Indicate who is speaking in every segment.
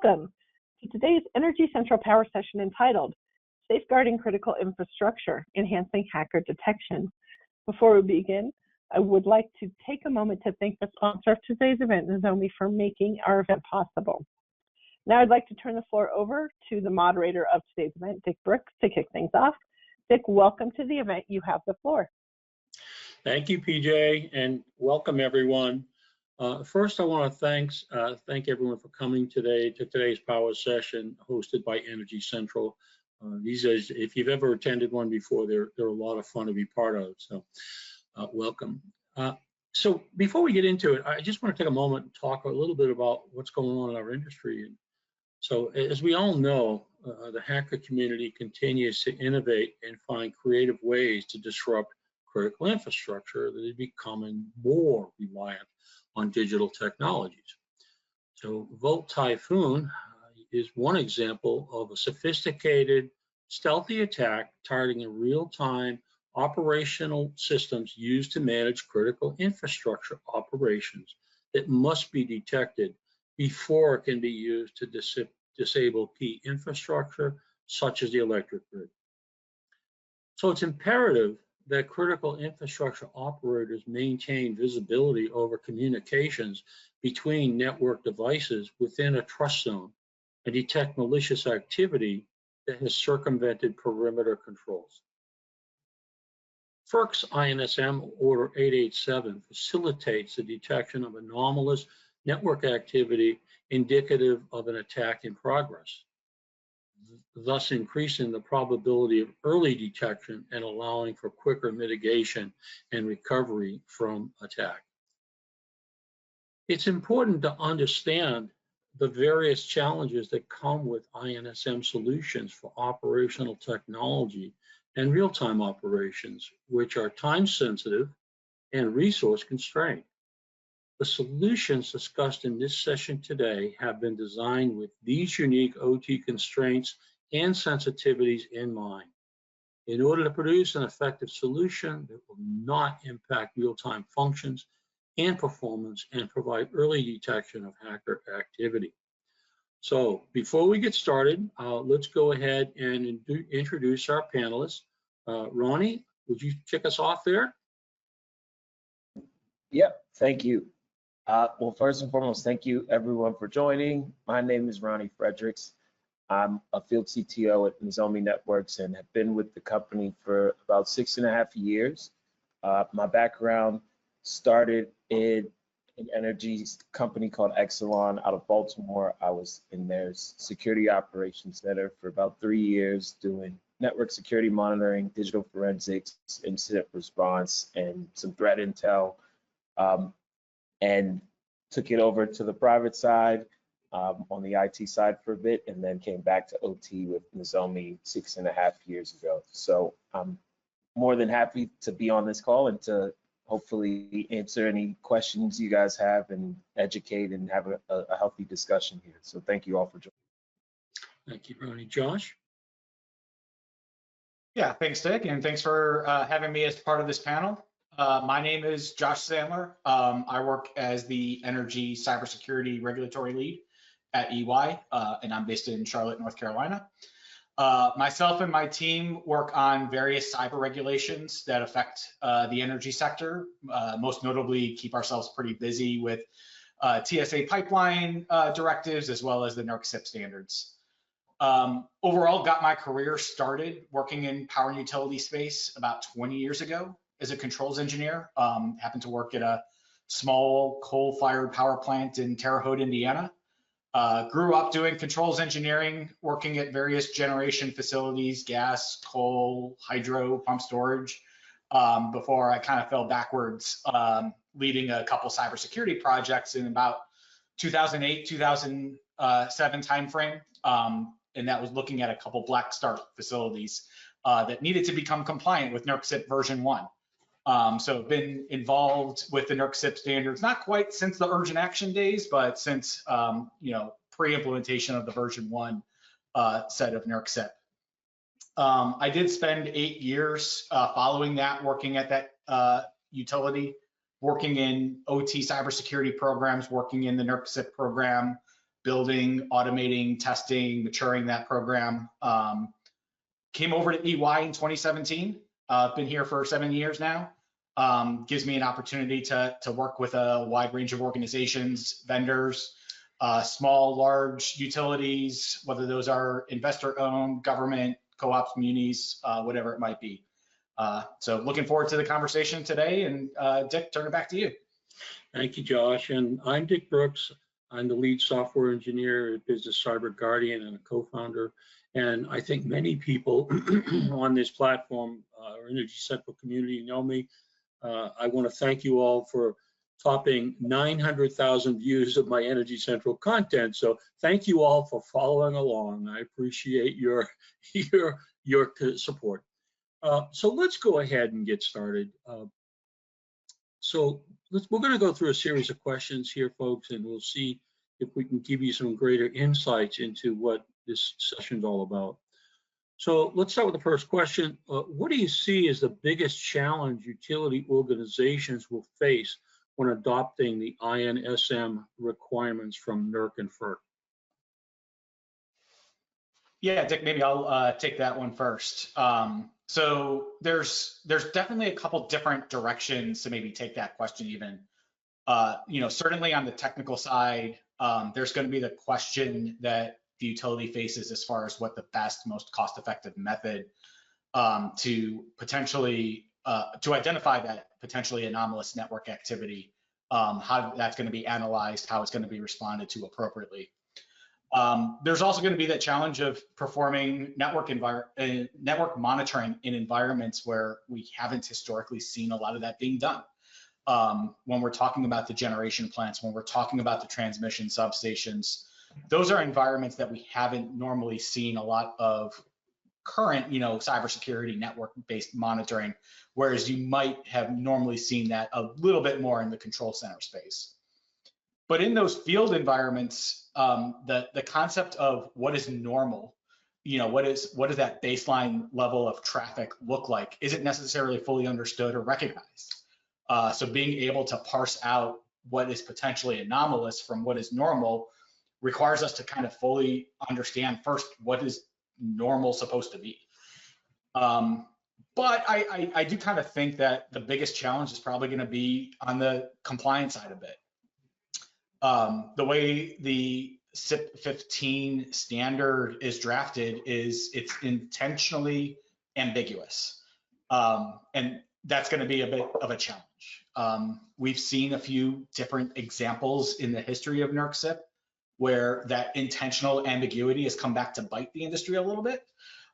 Speaker 1: Welcome to today's Energy Central Power session entitled Safeguarding Critical Infrastructure, Enhancing Hacker Detection. Before we begin, I would like to take a moment to thank the sponsor of today's event, Nozomi, for making our event possible. Now I'd like to turn the floor over to the moderator of today's event, Dick Brooks, to kick things off. Dick, welcome to the event. You have the floor.
Speaker 2: Thank you, PJ, and welcome everyone. First, I want to thank everyone for coming today to today's power session hosted by Energy Central. These are, if you've ever attended one before, they're a lot of fun to be part of. So, welcome. So before we get into it, I just want to take a moment and talk a little bit about what's going on in our industry. And so, as we all know, the hacker community continues to innovate and find creative ways to disrupt critical infrastructure that is becoming more reliant on digital technologies. So Typhoon is one example of a sophisticated, stealthy attack targeting real-time operational systems used to manage critical infrastructure operations that must be detected before it can be used to disable key infrastructure, such as the electric grid. So it's imperative that critical infrastructure operators maintain visibility over communications between network devices within a trust zone and detect malicious activity that has circumvented perimeter controls. FERC's INSM Order 887 facilitates the detection of anomalous network activity indicative of an attack in progress, thus increasing the probability of early detection and allowing for quicker mitigation and recovery from attack. It's important to understand the various challenges that come with INSM solutions for operational technology and real-time operations, which are time-sensitive and resource-constrained. The solutions discussed in this session today have been designed with these unique OT constraints and sensitivities in mind in order to produce an effective solution that will not impact real-time functions and performance and provide early detection of hacker activity. So before we get started, let's go ahead and introduce our panelists. Ronnie, would you kick us off there?
Speaker 3: Yep, thank you. Well, first and foremost, thank you everyone for joining. My name is Ronnie Fredericks. I'm a field CTO at Nozomi Networks and have been with the company for about 6.5 years. My background started in an energy company called Exelon out of Baltimore. I was in their security operations center for about 3 years doing network security monitoring, digital forensics, incident response, and some threat intel. And took it over to the private side on the IT side for a bit, and then came back to OT with Nozomi 6.5 years ago. So I'm more than happy to be on this call and to hopefully answer any questions you guys have and educate and have a healthy discussion here. So thank you all for joining.
Speaker 2: Thank you, Ronnie. Josh?
Speaker 4: Yeah, thanks, Dick, and thanks for having me as part of this panel. My name is Josh Sandler. I work as the Energy Cybersecurity Regulatory Lead at EY, and I'm based in Charlotte, North Carolina. Myself and my team work on various cyber regulations that affect the energy sector, most notably keep ourselves pretty busy with TSA pipeline directives as well as the NERC CIP standards. Overall, got my career started working in power and utility space about 20 years ago. As a controls engineer, happened to work at a small coal-fired power plant in Terre Haute, Indiana. Grew up doing controls engineering, working at various generation facilities, gas, coal, hydro, pump storage, before I kind of fell backwards, leading a couple cybersecurity projects in about 2008, 2007 timeframe. And that was looking at a couple black start facilities that needed to become compliant with NERC CIP version 1. So I've been involved with the NERC CIP standards, not quite since the urgent action days, but since pre-implementation of the version 1 set of NERC CIP. I did spend 8 years following that, working at that utility, working in OT cybersecurity programs, working in the NERC CIP program, building, automating, testing, maturing that program. Came over to EY in 2017. Been here for 7 years now. Gives me an opportunity to work with a wide range of organizations, vendors, small, large utilities, whether those are investor-owned, government, co-ops, munis, whatever it might be. So looking forward to the conversation today. And Dick, turn it back to you.
Speaker 2: Thank you, Josh. And I'm Dick Brooks. I'm the lead software engineer at Business Cyber Guardian and a co-founder. And I think many people on this platform, or Energy Central community, know me. I want to thank you all for topping 900,000 views of my Energy Central content. So thank you all for following along. I appreciate your support. So let's go ahead and get started. We're going to go through a series of questions here, folks, and we'll see if we can give you some greater insights into what this session is all about. So let's start with the first question. What do you see as the biggest challenge utility organizations will face when adopting the INSM requirements from NERC and FERC?
Speaker 4: Yeah, Dick, maybe I'll take that one first. So there's definitely a couple different directions to maybe take that question even. Certainly on the technical side, there's going to be the question that the utility faces as far as what the best, most cost-effective method to potentially to identify that potentially anomalous network activity, how that's going to be analyzed, how it's going to be responded to appropriately. There's also going to be that challenge of performing network monitoring in environments where we haven't historically seen a lot of that being done. When we're talking about the generation plants, when we're talking about the transmission substations, those are environments that we haven't normally seen a lot of current, cybersecurity network-based monitoring, whereas you might have normally seen that a little bit more in the control center space. But in those field environments, the concept of what is normal, what does that baseline level of traffic look like, isn't necessarily fully understood or recognized. So being able to parse out what is potentially anomalous from what is normal requires us to kind of fully understand first what is normal supposed to be. But I do kind of think that the biggest challenge is probably going to be on the compliance side of it. The way the CIP 15 standard is drafted is it's intentionally ambiguous. And that's going to be a bit of a challenge. We've seen a few different examples in the history of NERC CIP where that intentional ambiguity has come back to bite the industry a little bit,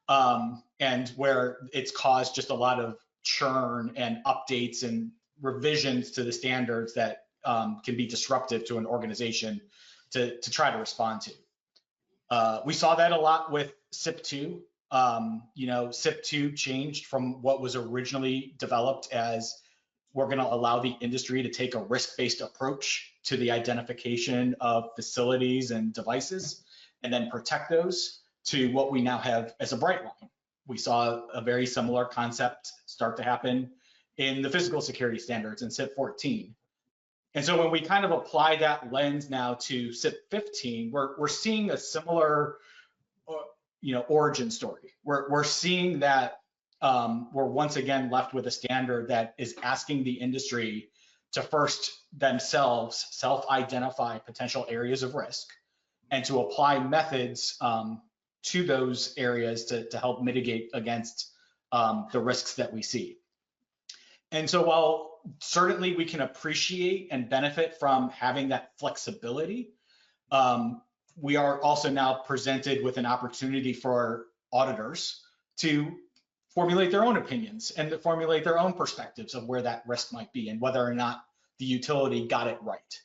Speaker 4: and where it's caused just a lot of churn and updates and revisions to the standards that can be disruptive to an organization to try to respond to. We saw that a lot with CIP 2. CIP 2 changed from what was originally developed as we're going to allow the industry to take a risk-based approach to the identification of facilities and devices and then protect those, to what we now have as a bright line. We saw a very similar concept start to happen in the physical security standards in CIP 14. And so when we kind of apply that lens now to CIP 15, we're seeing a similar origin story. We're seeing that we're once again left with a standard that is asking the industry to first themselves self-identify potential areas of risk and to apply methods to those areas to help mitigate against the risks that we see. And so while certainly we can appreciate and benefit from having that flexibility, we are also now presented with an opportunity for auditors to formulate their own opinions and to formulate their own perspectives of where that risk might be and whether or not the utility got it right.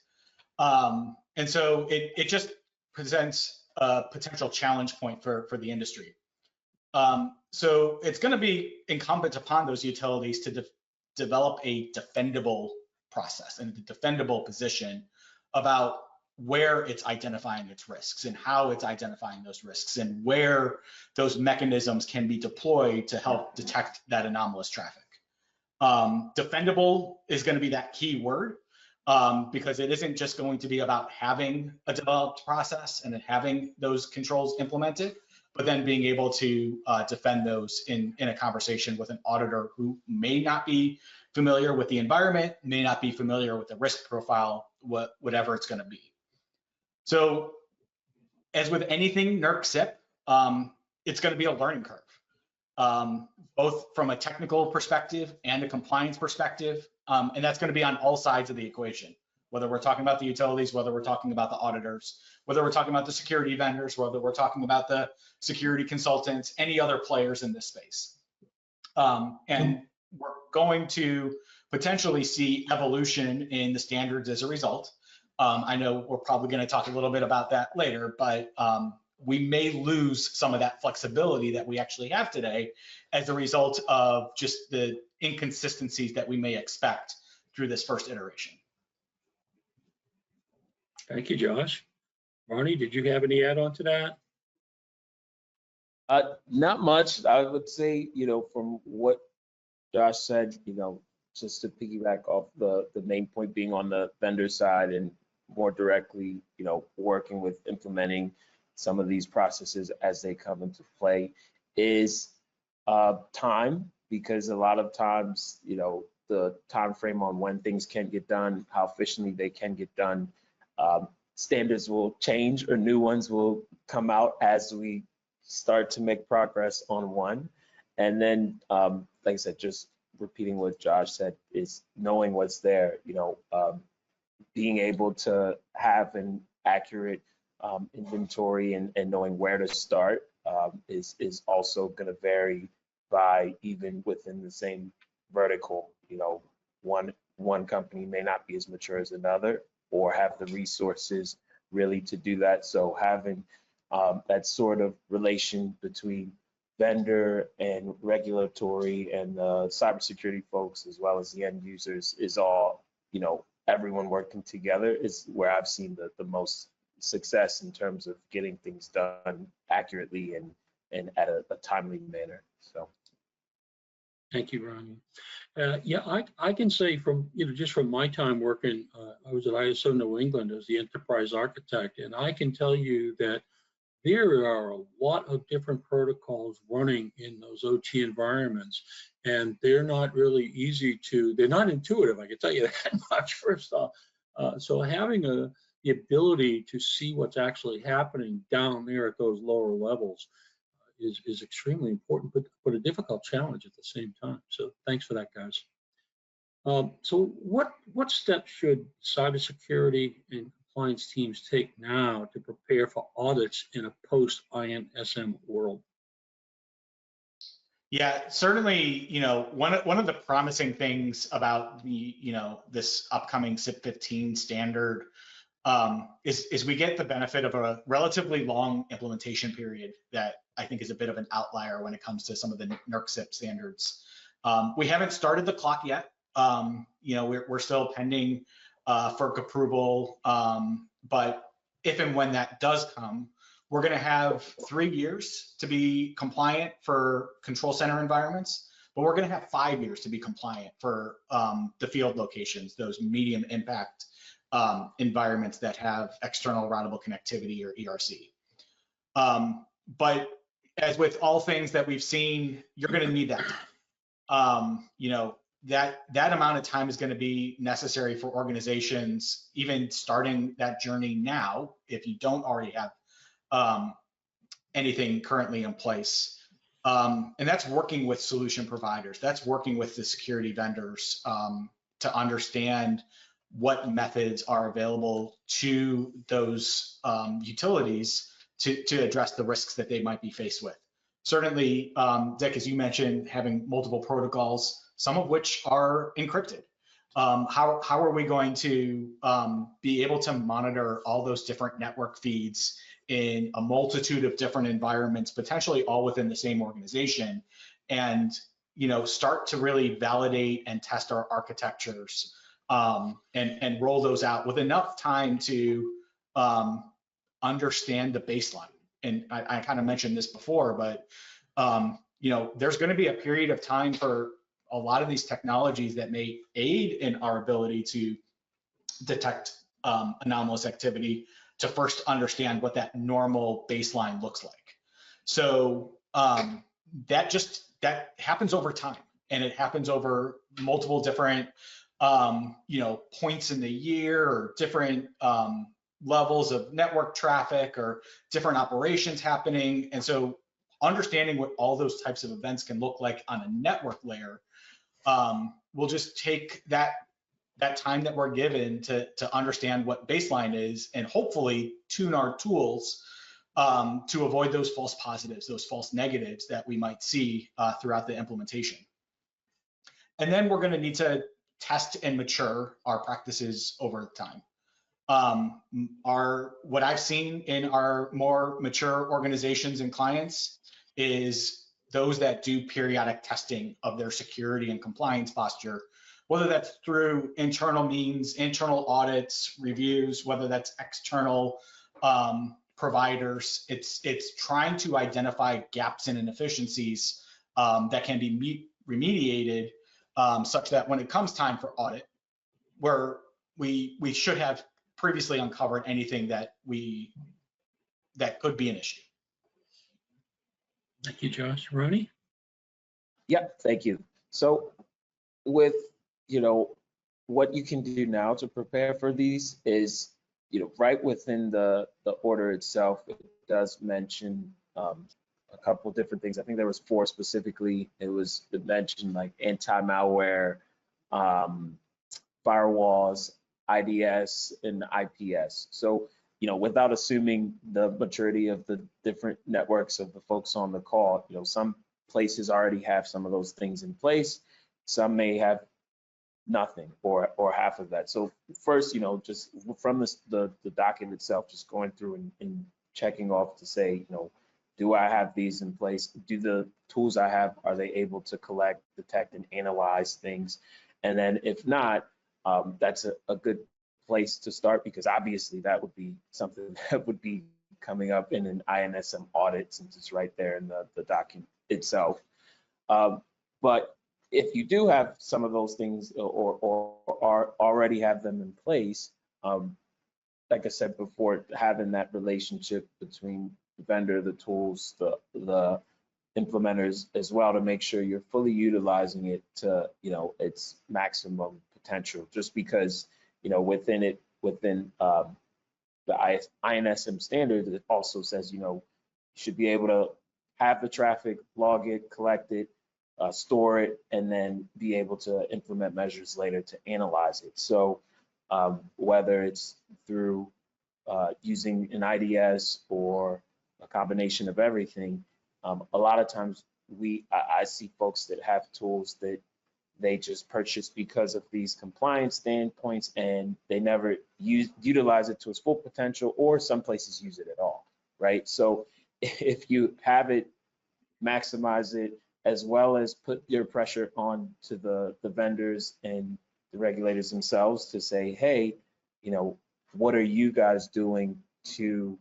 Speaker 4: And so it just presents a potential challenge point for the industry. So it's going to be incumbent upon those utilities to develop a defendable process and a defendable position about where it's identifying its risks and how it's identifying those risks and where those mechanisms can be deployed to help detect that anomalous traffic. Defendable is going to be that key word. because it isn't just going to be about having a developed process and then having those controls implemented, but then being able to defend those in a conversation with an auditor who may not be familiar with the environment, may not be familiar with the risk profile, whatever it's going to be. So as with anything NERC CIP, it's going to be a learning curve, both from a technical perspective and a compliance perspective. And that's going to be on all sides of the equation, whether we're talking about the utilities, whether we're talking about the auditors, whether we're talking about the security vendors, whether we're talking about the security consultants, any other players in this space. And we're going to potentially see evolution in the standards as a result. I know we're probably going to talk a little bit about that later, but we may lose some of that flexibility that we actually have today as a result of just the inconsistencies that we may expect through this first iteration.
Speaker 2: Thank you, Josh. Ronnie, did you have any add-on to that?
Speaker 3: Not much. I would say, from what Josh said, just to piggyback off the main point being on the vendor side and more directly, working with implementing some of these processes as they come into play is time, because a lot of times, the time frame on when things can get done, how efficiently they can get done, standards will change or new ones will come out as we start to make progress on one. And then, like I said, just repeating what Josh said, is knowing what's there, being able to have an accurate inventory and knowing where to start is also going to vary by even within the same vertical. One company may not be as mature as another or have the resources really to do that. So having that sort of relation between vendor and regulatory and the cybersecurity folks, as well as the end users, is all, everyone working together is where I've seen the most success in terms of getting things done accurately and at a timely manner. So.
Speaker 2: Thank you, Ronnie. Yeah, I can say from, just from my time working, I was at ISO New England as the enterprise architect, and I can tell you that there are a lot of different protocols running in those OT environments, and they're not really easy they're not intuitive, I can tell you that much, first off. So having the ability to see what's actually happening down there at those lower levels is extremely important, but a difficult challenge at the same time. So thanks for that, guys. So what steps should cybersecurity and compliance teams take now to prepare for audits in a post-INSM world?
Speaker 4: Yeah, certainly, one of the promising things about the, this upcoming CIP 15 standard is we get the benefit of a relatively long implementation period that I think is a bit of an outlier when it comes to some of the NERC CIP standards. We haven't started the clock yet. We're still pending FERC approval, but if and when that does come, we're going to have 3 years to be compliant for control center environments, but we're going to have 5 years to be compliant for the field locations, those medium impact environments that have external routable connectivity or ERC. But as with all things that we've seen, you're going to need that time. That amount of time is going to be necessary for organizations, even starting that journey now, if you don't already have anything currently in place. And that's working with solution providers. That's working with the security vendors to understand what methods are available to those utilities to address the risks that they might be faced with. Certainly, Dick, as you mentioned, having multiple protocols, some of which are encrypted. How are we going to be able to monitor all those different network feeds in a multitude of different environments, potentially all within the same organization, and start to really validate and test our architectures and roll those out with enough time to understand the baseline. And I kind of mentioned this before, but there's going to be a period of time for a lot of these technologies that may aid in our ability to detect anomalous activity to first understand what that normal baseline looks like. So that happens over time, and it happens over multiple different points in the year, or different levels of network traffic, or different operations happening. And so understanding what all those types of events can look like on a network layer will just take that time that we're given to understand what baseline is, and hopefully tune our tools to avoid those false positives, those false negatives that we might see throughout the implementation. And then we're going to need to test and mature our practices over time. What I've seen in our more mature organizations and clients is those that do periodic testing of their security and compliance posture, whether that's through internal means, internal audits, reviews, whether that's external providers. It's trying to identify gaps and inefficiencies that can be remediated, such that when it comes time for audit, where we should have previously uncovered anything that could be an issue.
Speaker 2: Thank you, Josh. Ronnie?
Speaker 3: Yep, thank you. So with, what you can do now to prepare for these is, right within the order itself, it does mention a couple of different things. I think there was 4 specifically. It mentioned like anti-malware, firewalls, IDS, and IPS. So, without assuming the maturity of the different networks of the folks on the call, some places already have some of those things in place. Some may have nothing or half of that. So first, just from the document itself, just going through and checking off to say, do I have these in place? Do the tools I have, are they able to collect, detect, and analyze things? And then if not, that's a good place to start, because obviously that would be something that would be coming up in an INSM audit, since it's right there in the document itself. But if you do have some of those things or already have them in place, like I said before, having that relationship between the vendor, the tools, the implementers as well, to make sure you're fully utilizing it to its maximum potential. Just because within the INSM standards, it also says you should be able to have the traffic, log it, collect it, store it, and then be able to implement measures later to analyze it. So whether it's through using an IDS or a combination of everything, a lot of times I see folks that have tools that they just purchase because of these compliance standpoints, and they never utilize it to its full potential, or some places use it at all, right? So if you have it, maximize it, as well as put your pressure on to the vendors and the regulators themselves to say, hey, what are you guys doing to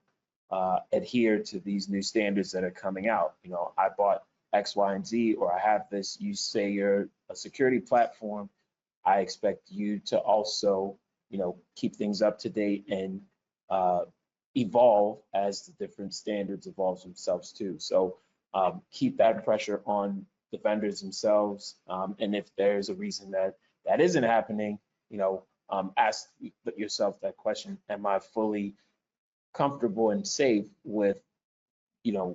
Speaker 3: adhere to these new standards that are coming out? I bought X, Y, and Z, or I have this. You say you're a security platform. I expect you to also, keep things up to date and evolve as the different standards evolve themselves too. So keep that pressure on the vendors themselves. And if there's a reason that isn't happening, ask yourself that question: am I fully comfortable and safe with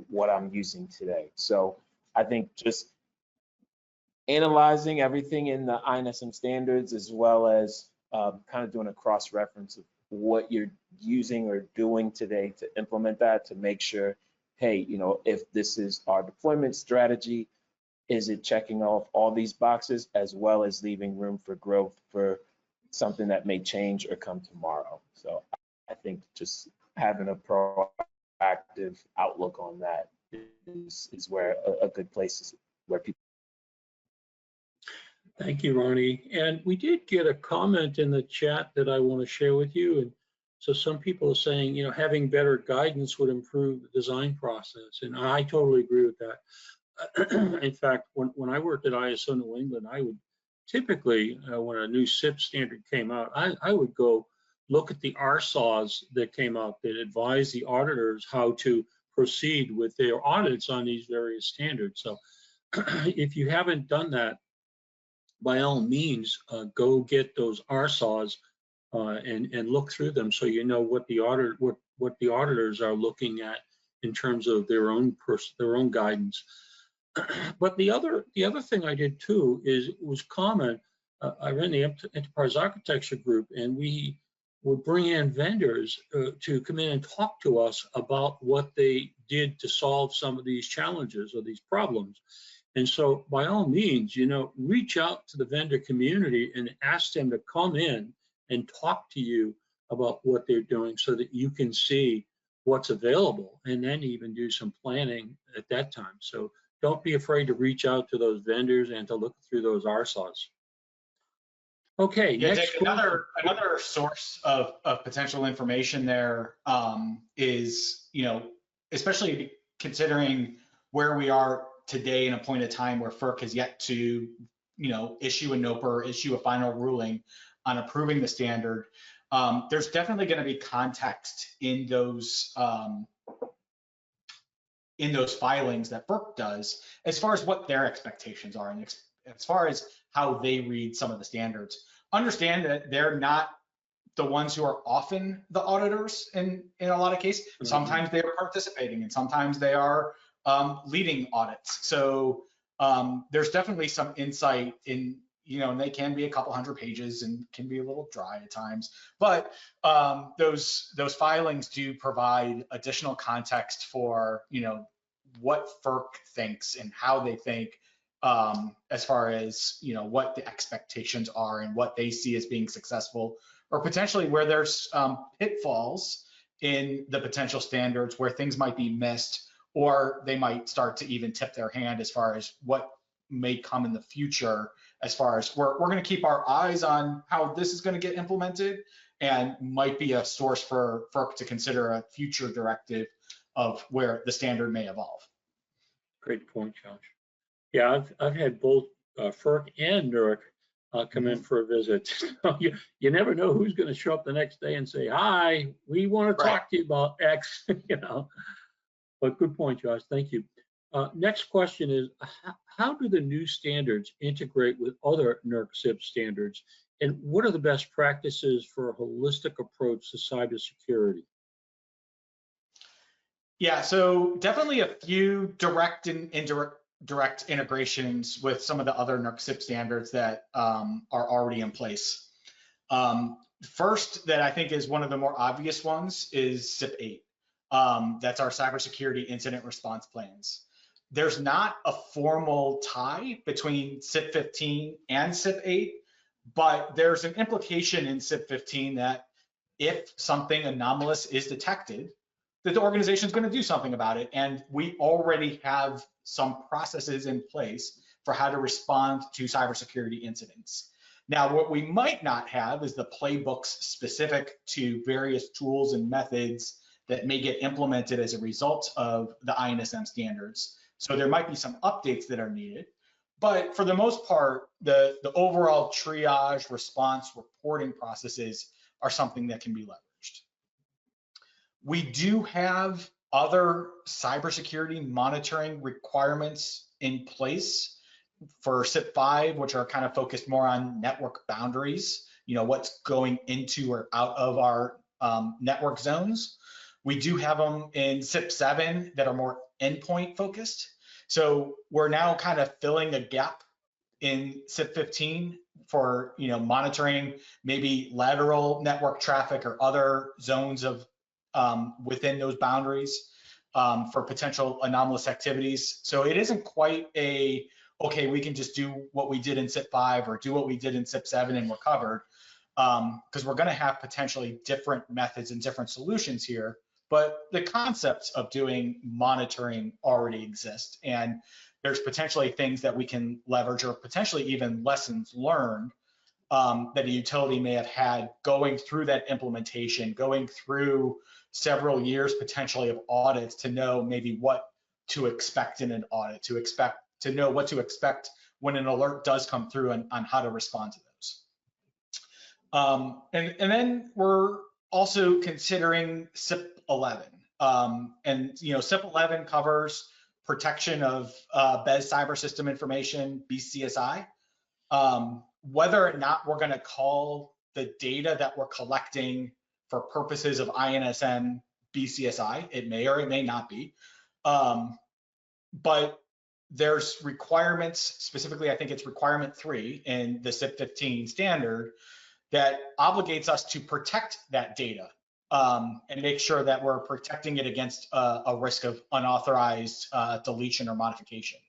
Speaker 3: what I'm using today? So I think just analyzing everything in the INSM standards, as well as kind of doing a cross-reference of what you're using or doing today to implement that, to make sure, hey, if this is our deployment strategy, is it checking off all these boxes, as well as leaving room for growth for something that may change or come tomorrow? So I think just having a proactive outlook on that is where a good place is, where people.
Speaker 2: Thank you, Ronnie. And we did get a comment in the chat that I want to share with you. And so some people are saying, having better guidance would improve the design process. And I totally agree with that. In fact, when I worked at ISO New England, I would typically when a new SIP standard came out, I would go look at the RSAWs that came out that advise the auditors how to proceed with their audits on these various standards. So if you haven't done that, by all means, go get those RSAWs and look through them so you know what the auditors are looking at in terms of their own guidance. But the other thing I did too is it was common. I ran the enterprise architecture group, and we would bring in vendors to come in and talk to us about what they did to solve some of these challenges or these problems. And so by all means, reach out to the vendor community and ask them to come in and talk to you about what they're doing so that you can see what's available and then even do some planning at that time. So don't be afraid to reach out to those vendors and to look through those RSAWs. Okay,
Speaker 4: yeah,
Speaker 2: next.
Speaker 4: Dick, another source of potential information there is, especially considering where we are today in a point of time where FERC has yet to, issue a NOPR, issue a final ruling on approving the standard. There's definitely going to be context in those filings that FERC does as far as what their expectations are and as far as how they read some of the standards. Understand that they're not the ones who are often the auditors in a lot of cases. Sometimes they are participating and sometimes they are leading audits. So there's definitely some insight in, and they can be a couple hundred pages and can be a little dry at times, but those filings do provide additional context for, what FERC thinks and how they think as far as, what the expectations are and what they see as being successful, or potentially where there's pitfalls in the potential standards where things might be missed, or they might start to even tip their hand as far as what may come in the future, as far as we're going to keep our eyes on how this is going to get implemented and might be a source for FERC to consider a future directive of where the standard may evolve.
Speaker 2: Great point, Josh. Yeah, I've had both FERC and NERC come in for a visit. You never know who's going to show up the next day and say, "Hi, we want to talk to you about X." But good point, Josh. Thank you. Next question is, how do the new standards integrate with other NERC CIP standards, and what are the best practices for a holistic approach to cybersecurity?
Speaker 4: Yeah, so definitely a few direct and indirect integrations with some of the other NERC CIP standards that are already in place. First, that I think is one of the more obvious ones is CIP 8. That's our cybersecurity incident response plans. There's not a formal tie between CIP 15 and CIP 8, but there's an implication in CIP 15 that if something anomalous is detected, that the organization is going to do something about it. And we already have some processes in place for how to respond to cybersecurity incidents. Now, what we might not have is the playbooks specific to various tools and methods that may get implemented as a result of the INSM standards. So there might be some updates that are needed. But for the most part, the overall triage, response, reporting processes are something that can be leveraged. We do have other cybersecurity monitoring requirements in place for CIP 5, which are kind of focused more on network boundaries, what's going into or out of our network zones. We do have them in CIP 7 that are more endpoint focused. So we're now kind of filling a gap in CIP 15 for monitoring maybe lateral network traffic or other zones of within those boundaries for potential anomalous activities. So it isn't quite okay, we can just do what we did in CIP 5 or do what we did in CIP 7 and we're covered, because we're going to have potentially different methods and different solutions here. But the concepts of doing monitoring already exist, and there's potentially things that we can leverage or potentially even lessons learned that a utility may have had going through that implementation, going through several years potentially of audits to know maybe what to expect in an audit, to expect to know what to expect when an alert does come through on how to respond to those. And then we're also considering CIP 11. And CIP 11 covers protection of BES cyber system information, BCSI. Whether or not we're going to call the data that we're collecting for purposes of INSM BCSI, it may or it may not be. But there's requirements, specifically I think it's requirement 3 in the CIP 15 standard, that obligates us to protect that data and make sure that we're protecting it against a risk of unauthorized deletion or modification.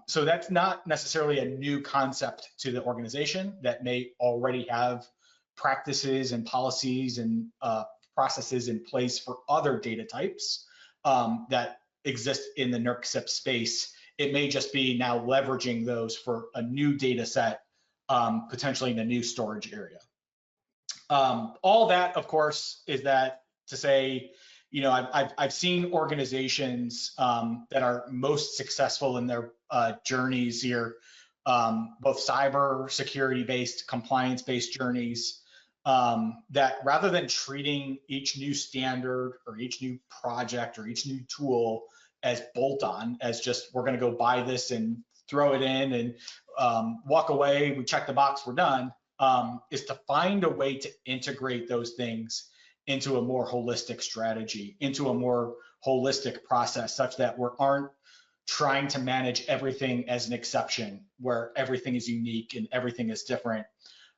Speaker 4: So that's not necessarily a new concept to the organization that may already have practices and policies and processes in place for other data types that exist in the NERC CIP space. It may just be now leveraging those for a new data set, potentially in a new storage area. All that, of course, is that to say, I've seen organizations that are most successful in their journeys here, both cyber security-based, compliance-based journeys, that rather than treating each new standard or each new project or each new tool as bolt-on, as just we're going to go buy this and throw it in and walk away, we check the box, we're done, is to find a way to integrate those things into a more holistic strategy, into a more holistic process, such that we aren't trying to manage everything as an exception, where everything is unique and everything is different.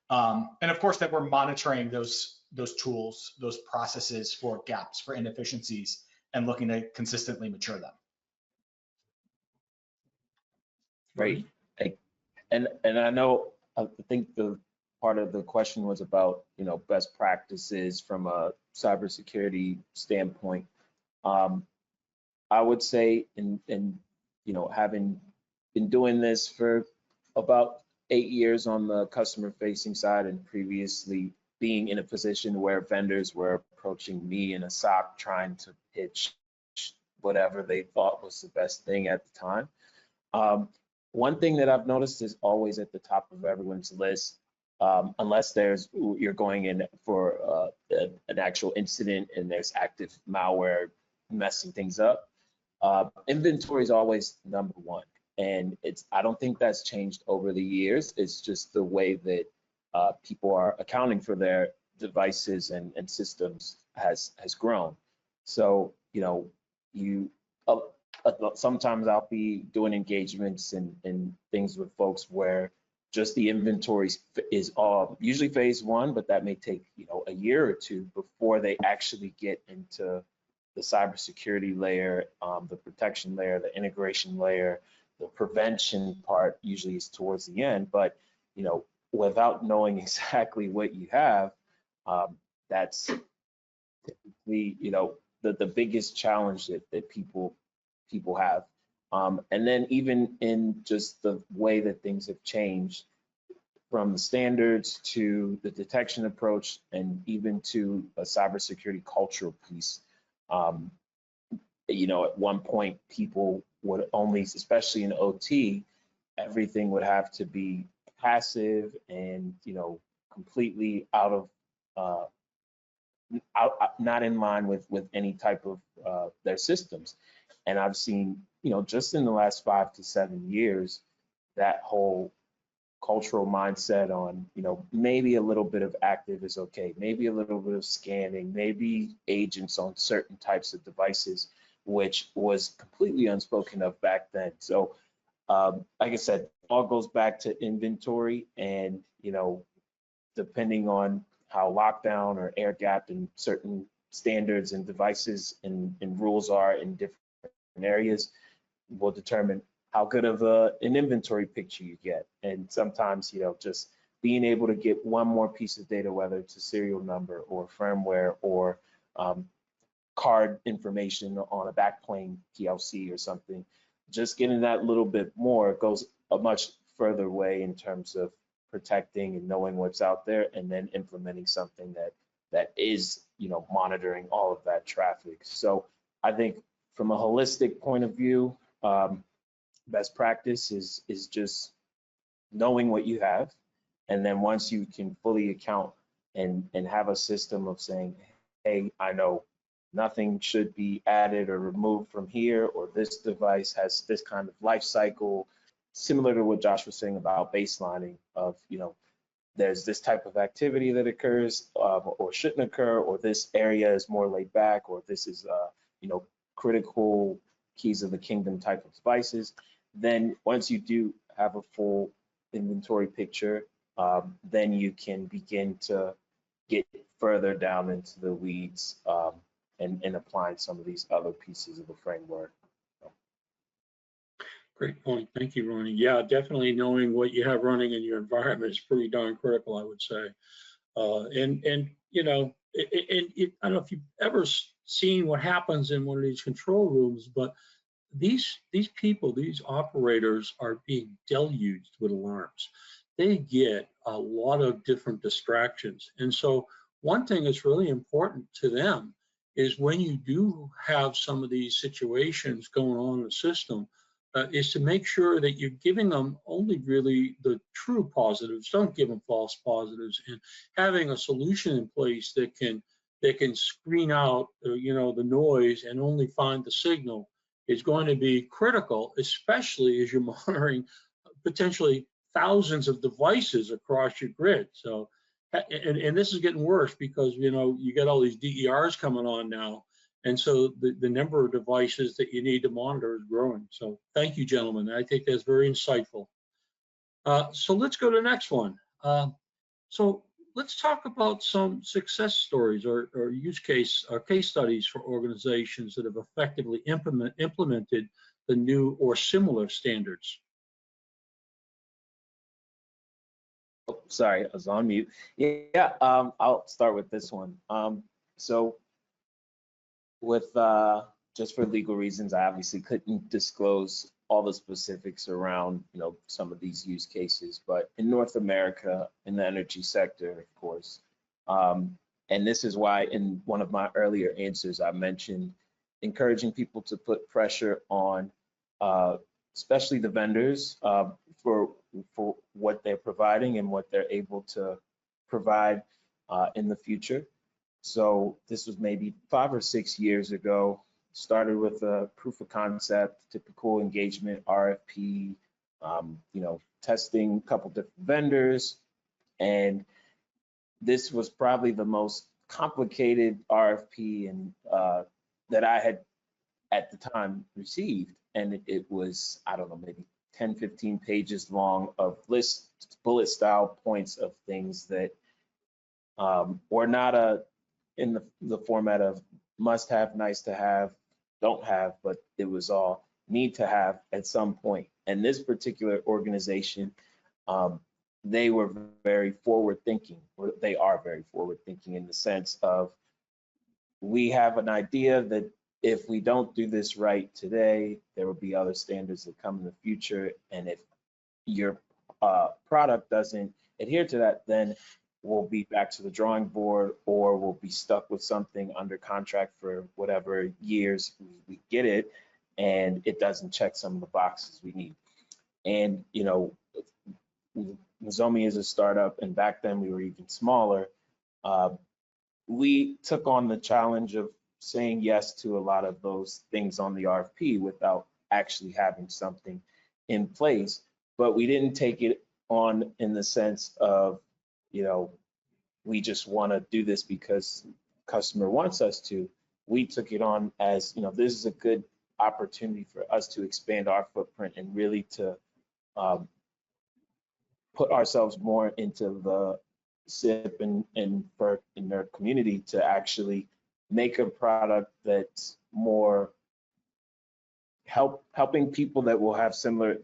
Speaker 4: And of course, that we're monitoring those tools, those processes for gaps, for inefficiencies, and looking to consistently mature them.
Speaker 3: Great. And I know, I think the part of the question was about, best practices from a cybersecurity standpoint. I would say, having been doing this for about 8 years on the customer facing side, and previously being in a position where vendors were approaching me in a SOC trying to pitch whatever they thought was the best thing at the time. One thing that I've noticed is always at the top of everyone's list, unless you're going in for an actual incident and there's active malware messing things up. Inventory is always number one, and I don't think that's changed over the years. It's just the way that people are accounting for their devices and systems has grown. So sometimes I'll be doing engagements and things with folks where just the inventory is usually phase 1, but that may take a year or two before they actually get into the cybersecurity layer, the protection layer, the integration layer. The prevention part usually is towards the end, but without knowing exactly what you have, that's typically the biggest challenge that people have. And then even in just the way that things have changed, from the standards to the detection approach, and even to a cybersecurity cultural piece. At one point, people would only, especially in OT, everything would have to be passive and completely out of not in line with any type of their systems. And I've seen, just in the last 5 to 7 years, that whole cultural mindset on, maybe a little bit of active is okay, maybe a little bit of scanning, maybe agents on certain types of devices, which was completely unspoken of back then. So, like I said, all goes back to inventory, and, depending on how lockdown or air gapped in certain standards and devices and rules are in different areas, will determine how good of an inventory picture you get. And sometimes, just being able to get one more piece of data, whether it's a serial number or firmware or card information on a backplane PLC or something, just getting that little bit more goes a much further way in terms of protecting and knowing what's out there, and then implementing something that is, monitoring all of that traffic. So I think from a holistic point of view, best practice is just knowing what you have, and then once you can fully account and have a system of saying, hey, I know nothing should be added or removed from here, or this device has this kind of life cycle, similar to what Josh was saying about baselining of, there's this type of activity that occurs or shouldn't occur, or this area is more laid back, or this is, critical keys of the kingdom type of devices. Then once you do have a full inventory picture, then you can begin to get further down into the weeds and applying some of these other pieces of the framework.
Speaker 2: Great point. Thank you, Ronnie. Yeah, definitely knowing what you have running in your environment is pretty darn critical, I would say. I don't know if you've ever seen what happens in one of these control rooms, but these people, these operators are being deluged with alarms. They get a lot of different distractions. And so one thing that's really important to them is when you do have some of these situations going on in the system, is to make sure that you're giving them only really the true positives. Don't give them false positives, and having a solution in place that can screen out the noise and only find the signal is going to be critical, especially as you're monitoring potentially thousands of devices across your grid. So, and this is getting worse because you got all these DERs coming on now. And so the number of devices that you need to monitor is growing. So thank you, gentlemen. I think that's very insightful. So let's go to the next one. So let's talk about some success stories or use case or case studies for organizations that have effectively implemented the new or similar standards.
Speaker 3: Oh, sorry, I was on mute. Yeah, I'll start with this one. So with just for legal reasons, I obviously couldn't disclose all the specifics around some of these use cases, but in North America, in the energy sector, of course, and this is why in one of my earlier answers I mentioned encouraging people to put pressure on, especially the vendors, for what they're providing and what they're able to provide in the future. So this was maybe 5 or 6 years ago. Started with a proof of concept, typical engagement, RFP, testing a couple different vendors. And this was probably the most complicated RFP that I had at the time received. And it was, I don't know, maybe 10, 15 pages long of lists, bullet style points of things that were not in the format of must have, nice to have, don't have, but it was all need to have at some point. And this particular organization, they were very forward thinking, or they are very forward thinking in the sense of, we have an idea that if we don't do this right today, there will be other standards that come in the future. And if your product doesn't adhere to that, then we'll be back to the drawing board, or we'll be stuck with something under contract for whatever years we get it, and it doesn't check some of the boxes we need. And Nozomi is a startup, and back then we were even smaller. We took on the challenge of saying yes to a lot of those things on the RFP without actually having something in place, but we didn't take it on in the sense of, we just want to do this because customer wants us to. We took it on as, this is a good opportunity for us to expand our footprint and really to put ourselves more into the CIP and FERC and NERC community to actually make a product that's more helping people that will have similar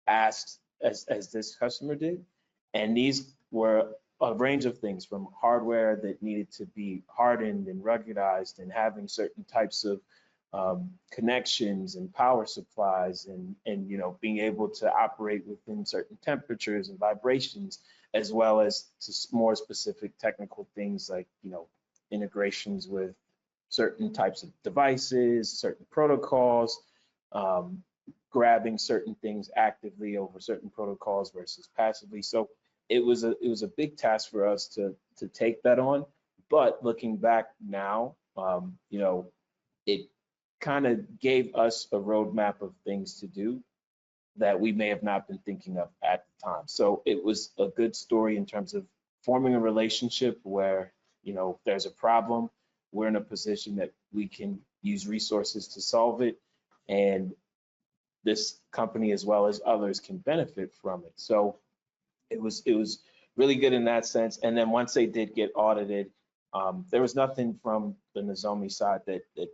Speaker 3: asks as this customer did. And these were a range of things, from hardware that needed to be hardened and ruggedized and having certain types of connections and power supplies and being able to operate within certain temperatures and vibrations, as well as to more specific technical things like integrations with certain types of devices, certain protocols, grabbing certain things actively over certain protocols versus passively. So it was a big task for us to take that on. But looking back now, you know, it kind of gave us a roadmap of things to do that we may have not been thinking of at the time. So it was a good story in terms of forming a relationship where, you know, if there's a problem, we're in a position that we can use resources to solve it, and this company as well as others can benefit from it. So it was really good in that sense. And then once they did get audited, there was nothing from the Nozomi side that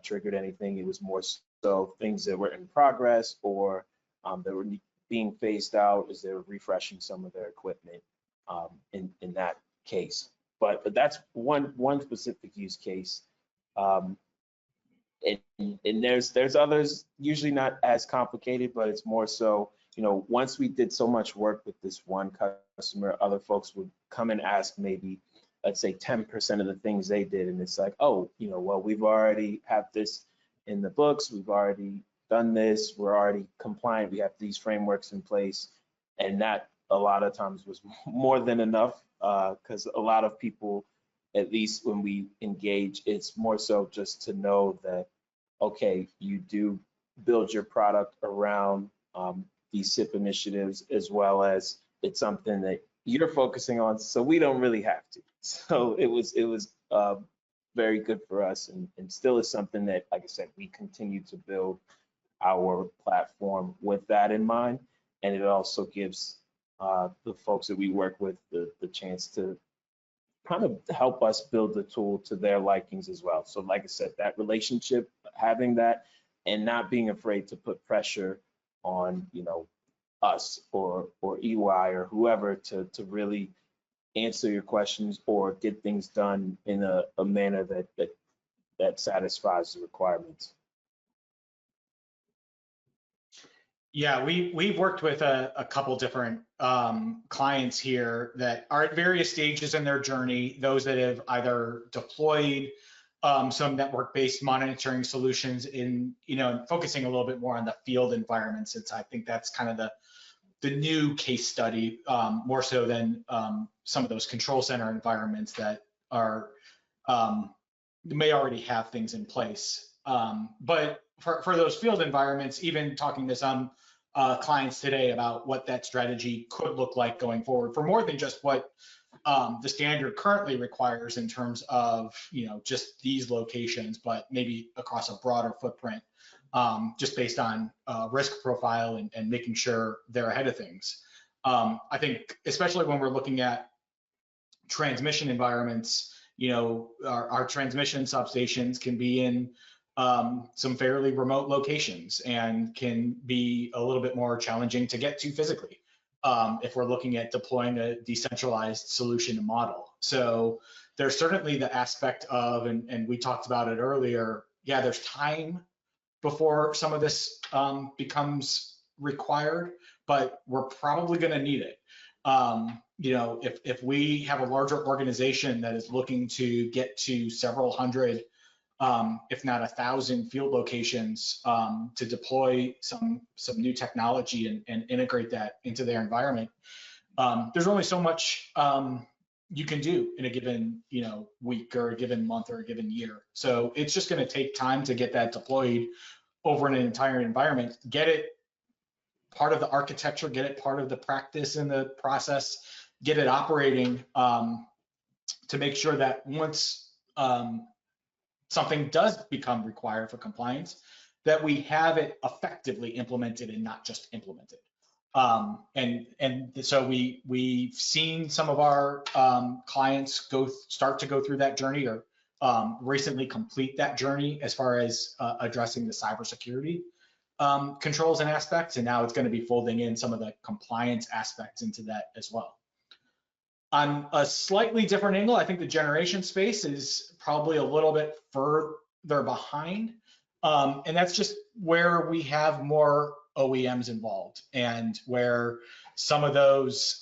Speaker 3: triggered anything. It was more so things that were in progress or that were being phased out as they were refreshing some of their equipment in that case. But that's one specific use case. And there's others, usually not as complicated, but it's more so, you know, once we did so much work with this one customer, other folks would come and ask maybe, let's say 10% of the things they did. And it's like, oh, you know, well, we've already have this in the books. We've already done this. We're already compliant. We have these frameworks in place. And that a lot of times was more than enough because a lot of people, at least when we engage, it's more so just to know that, okay, you do build your product around these CIP initiatives, as well as it's something that you're focusing on, so we don't really have to. So it was very good for us, and still is something that, like I said, we continue to build our platform with that in mind. And it also gives the folks that we work with the chance to kind of help us build the tool to their likings as well. So like I said, that relationship, having that and not being afraid to put pressure on, you know, us or EY or whoever to really answer your questions or get things done in a manner that satisfies the requirements.
Speaker 4: Yeah, we've worked with a couple different clients here that are at various stages in their journey. Those that have either deployed some network-based monitoring solutions in, you know, focusing a little bit more on the field environment, since I think that's kind of the new case study, more so than some of those control center environments that are may already have things in place. But for those field environments, even talking to some clients today about what that strategy could look like going forward for more than just what the standard currently requires in terms of, you know, just these locations, but maybe across a broader footprint, just based on risk profile and making sure they're ahead of things. I think especially when we're looking at transmission environments, you know, our transmission substations can be in some fairly remote locations and can be a little bit more challenging to get to physically if we're looking at deploying a decentralized solution model. So there's certainly the aspect of, and we talked about it earlier, yeah, there's time before some of this becomes required, but we're probably going to need it. You know, if we have a larger organization that is looking to get to several hundred, if not 1,000 field locations to deploy some new technology and integrate that into their environment, there's only so much you can do in a given, you know, week or a given month or a given year. So it's just going to take time to get that deployed over an entire environment, get it part of the architecture, get it part of the practice and the process, get it operating to make sure that once something does become required for compliance, that we have it effectively implemented and not just implemented. And so we've seen some of our clients start to go through that journey or recently complete that journey as far as addressing the cybersecurity controls and aspects, and now it's going to be folding in some of the compliance aspects into that as well. On a slightly different angle, I think the generation space is probably a little bit further behind, and that's just where we have more OEMs involved and where some of those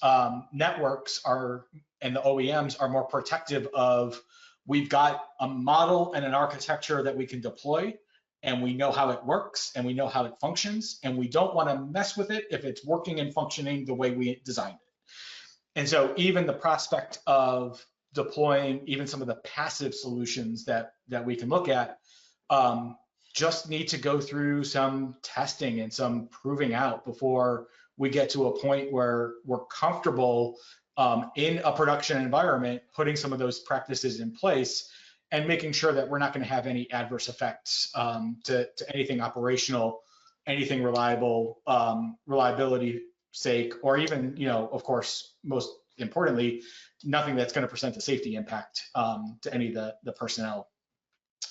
Speaker 4: networks are and the OEMs are more protective of, we've got a model and an architecture that we can deploy, and we know how it works and we know how it functions, and we don't want to mess with it if it's working and functioning the way we designed it. And so even the prospect of deploying even some of the passive solutions that we can look at just need to go through some testing and some proving out before we get to a point where we're comfortable in a production environment, putting some of those practices in place and making sure that we're not going to have any adverse effects to anything operational, anything reliable, reliability sake, or even, of course, most importantly, nothing that's going to present a safety impact to any of the personnel.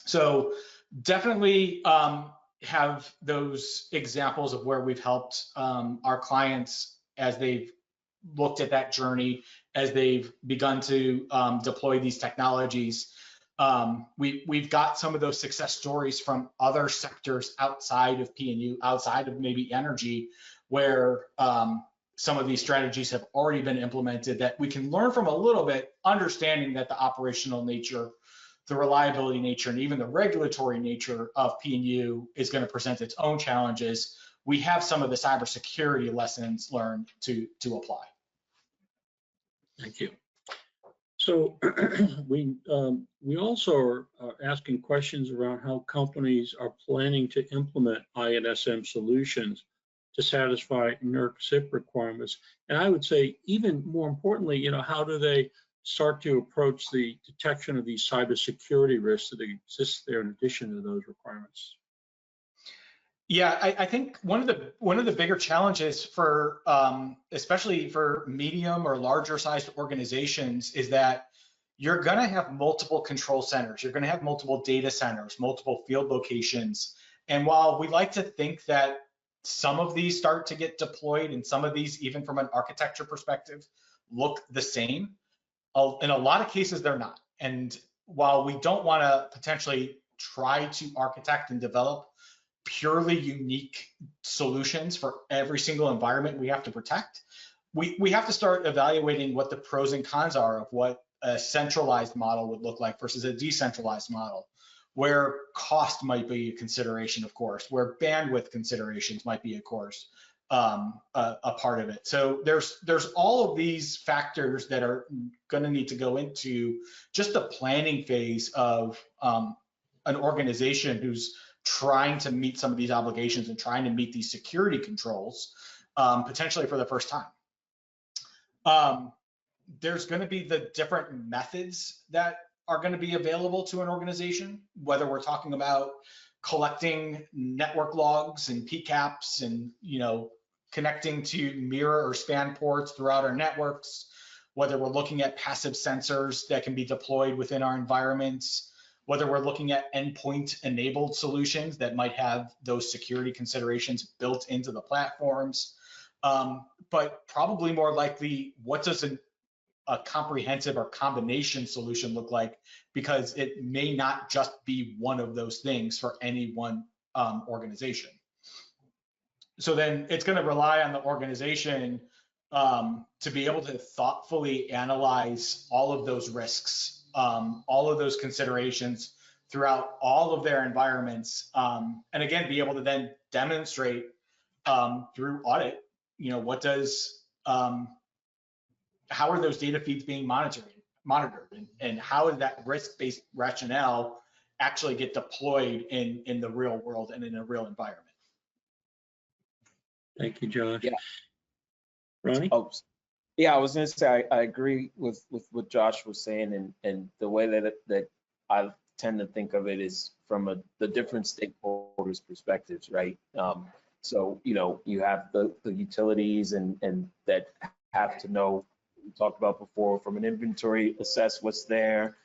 Speaker 4: So definitely have those examples of where we've helped our clients as they've looked at that journey, as they've begun to deploy these technologies. We've got some of those success stories from other sectors outside of P&U, outside of maybe energy, where some of these strategies have already been implemented that we can learn from a little bit, understanding that the operational nature, the reliability nature, and even the regulatory nature of P&U is going to present its own challenges. We have some of the cybersecurity lessons learned to apply.
Speaker 2: Thank you. So we also are asking questions around how companies are planning to implement INSM solutions to satisfy NERC CIP requirements. And I would say, even more importantly, how do they start to approach the detection of these cybersecurity risks that exist there in addition to those requirements?
Speaker 4: Yeah, I think one of the bigger challenges for especially for medium or larger sized organizations is that you're going to have multiple control centers, you're going to have multiple data centers, multiple field locations. And while we like to think that some of these start to get deployed and some of these, even from an architecture perspective, look the same, in a lot of cases they're not. And while we don't want to potentially try to architect and develop purely unique solutions for every single environment we have to protect, we have to start evaluating what the pros and cons are of what a centralized model would look like versus a decentralized model, where cost might be a consideration, of course, where bandwidth considerations might be, of course, a part of it. So there's all of these factors that are going to need to go into just the planning phase of an organization who's trying to meet some of these obligations and trying to meet these security controls, potentially for the first time. There's going to be the different methods that are going to be available to an organization, whether we're talking about collecting network logs and PCAPs and connecting to mirror or span ports throughout our networks, whether we're looking at passive sensors that can be deployed within our environments, whether we're looking at endpoint enabled solutions that might have those security considerations built into the platforms. But probably more likely, what does a comprehensive or combination solution look like? Because it may not just be one of those things for any one organization. So then it's going to rely on the organization to be able to thoughtfully analyze all of those risks, all of those considerations throughout all of their environments, and again, be able to then demonstrate through audit, what does, how are those data feeds being monitored, and how does that risk-based rationale actually get deployed in the real world and in a real environment?
Speaker 2: Thank you, Josh.
Speaker 3: Yeah.
Speaker 2: Ronnie?
Speaker 3: Oh, yeah, I was going to say I agree with what Josh was saying, and the way that I tend to think of it is from the different stakeholders' perspectives, right? So you have the utilities and that have to know, we talked about before, from an inventory, assess what's there,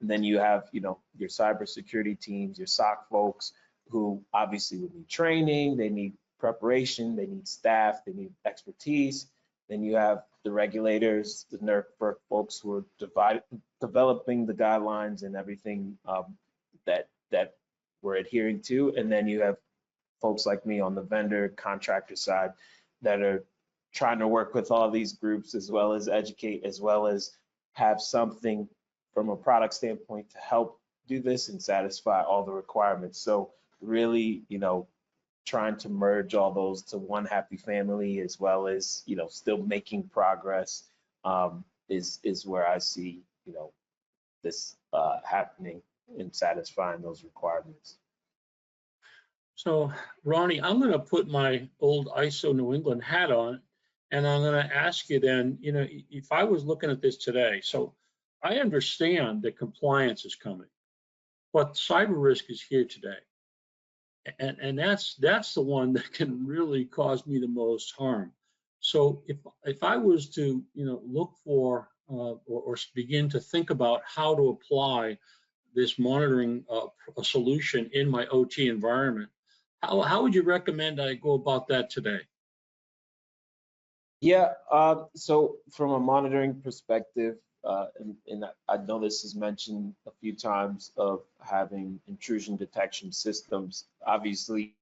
Speaker 3: and then you have your cybersecurity teams, your SOC folks, who obviously would need training, they need preparation, they need staff, they need expertise. Then you have the regulators, the NERC FERC folks who are developing the guidelines and everything that we're adhering to. And then you have folks like me on the vendor contractor side that are trying to work with all these groups, as well as educate, as well as have something from a product standpoint to help do this and satisfy all the requirements. So really, trying to merge all those to one happy family, as well as, still making progress, is where I see, this happening and satisfying those requirements.
Speaker 2: So, Ronnie, I'm going to put my old ISO New England hat on, and I'm going to ask you then, if I was looking at this today, so I understand that compliance is coming, but cyber risk is here today. And that's the one that can really cause me the most harm. So if I was to look for or begin to think about how to apply this monitoring a solution in my OT environment, how would you recommend I go about that today?
Speaker 3: Yeah, so from a monitoring perspective, and I know this is mentioned a few times, of having intrusion detection systems. Obviously,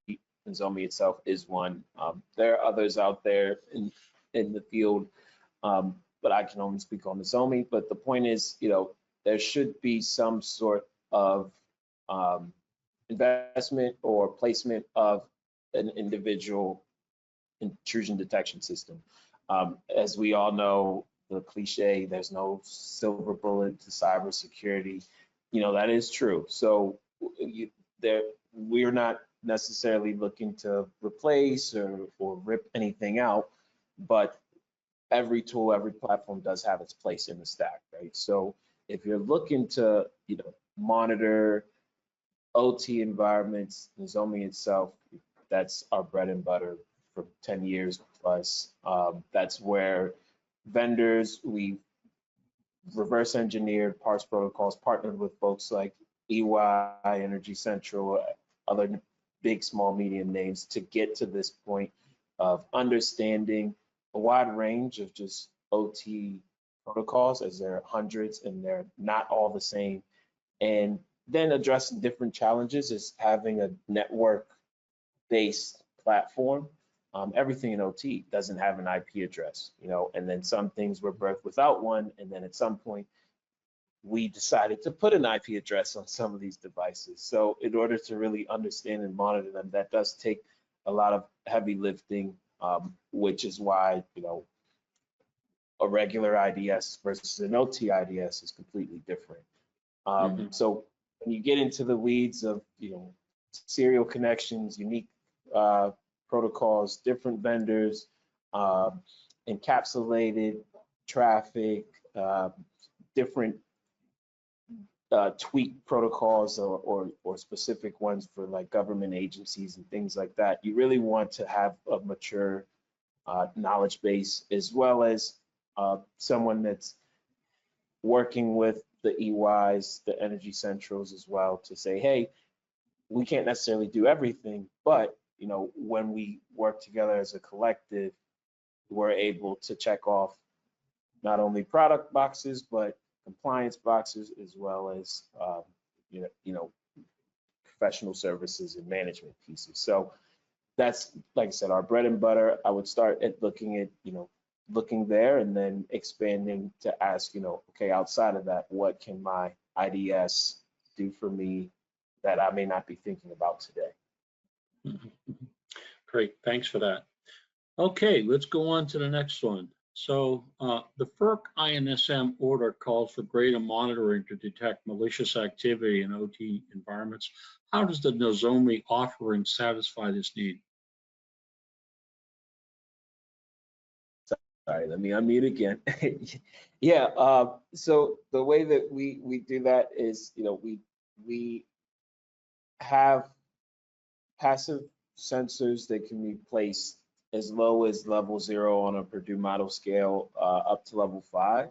Speaker 3: Nozomi itself is one. There are others out there in the field, but I can only speak on Nozomi. But the point is, there should be some sort of investment or placement of an individual intrusion detection system. As we all know, the cliche, there's no silver bullet to cybersecurity, that is true. So we're not necessarily looking to replace or rip anything out, but every tool, every platform does have its place in the stack, right? So if you're looking to, monitor OT environments, Nozomi itself, that's our bread and butter for 10 years plus. That's where vendors, we reverse engineered parse protocols, partnered with folks like EY, Energy Central, other big, small, medium names to get to this point of understanding a wide range of just OT protocols, as there are hundreds and they're not all the same. And then addressing different challenges is having a network-based platform. Everything in OT doesn't have an IP address, and then some things were birthed without one, and then at some point we decided to put an IP address on some of these devices. So in order to really understand and monitor them, that does take a lot of heavy lifting, which is why, a regular IDS versus an OT IDS is completely different. So when you get into the weeds of, serial connections, unique protocols, different vendors, encapsulated traffic, different tweak protocols or specific ones for like government agencies and things like that, you really want to have a mature knowledge base, as well as someone that's working with the EYs, the Energy Centrals as well, to say, hey, we can't necessarily do everything, but when we work together as a collective, we're able to check off not only product boxes, but compliance boxes, as well as professional services and management pieces. So that's, like I said, our bread and butter. I would start at looking there, and then expanding to ask, okay, outside of that, what can my IDS do for me that I may not be thinking about today?
Speaker 2: Great, thanks for that. Okay, let's go on to the next one. So the FERC INSM order calls for greater monitoring to detect malicious activity in OT environments. How does the Nozomi offering satisfy this need?
Speaker 3: Sorry, let me unmute again. Yeah, so the way that we do that is, we have passive sensors that can be placed as low as level 0 on a Purdue model scale, up to level 5.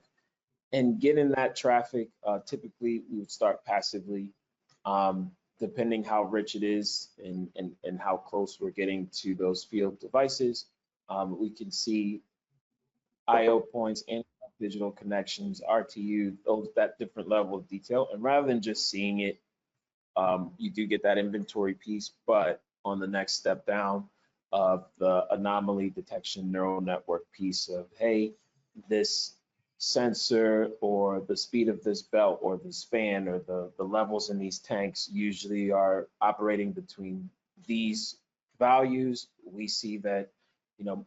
Speaker 3: And getting that traffic, typically we would start passively, depending how rich it is and how close we're getting to those field devices. We can see IO points and digital connections, RTU, that different level of detail. And rather than just seeing it, you do get that inventory piece, but on the next step down of the anomaly detection neural network piece of, hey, this sensor or the speed of this belt or this fan or the levels in these tanks usually are operating between these values. We see that,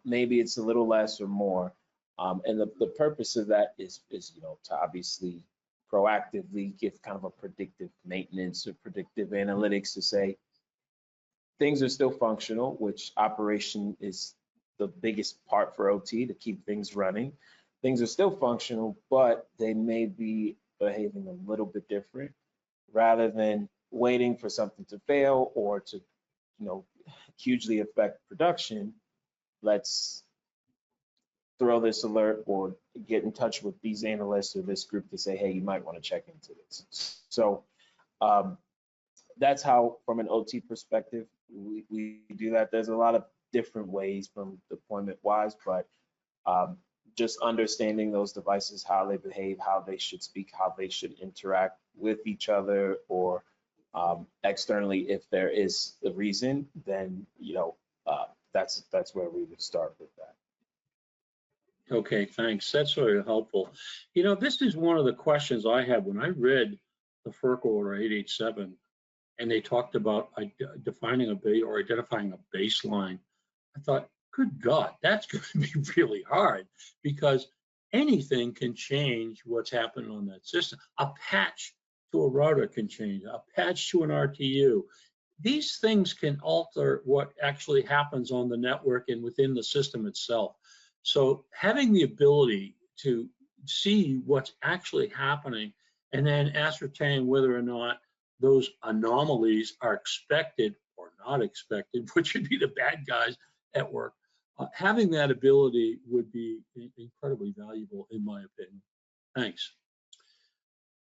Speaker 3: maybe it's a little less or more. And the purpose of that is, to obviously proactively give kind of a predictive maintenance or predictive analytics to say things are still functional, which operation is the biggest part for OT to keep things running. Things are still functional, but they may be behaving a little bit different. Rather than waiting for something to fail or to, hugely affect production, let's throw this alert or get in touch with these analysts or this group to say, hey, you might want to check into this. So that's how, from an OT perspective, we do that. There's a lot of different ways from deployment wise, but just understanding those devices, how they behave, how they should speak, how they should interact with each other or externally, if there is a reason, then that's where we would start with that.
Speaker 2: Okay, thanks. That's very helpful. This is one of the questions I had when I read the FERC order 887, and they talked about defining or identifying a baseline. I thought, good God, that's going to be really hard because anything can change what's happening on that system. A patch to a router can change, a patch to an RTU. These things can alter what actually happens on the network and within the system itself. So having the ability to see what's actually happening and then ascertain whether or not those anomalies are expected or not expected, which would be the bad guys at work, having that ability would be incredibly valuable in my opinion. Thanks.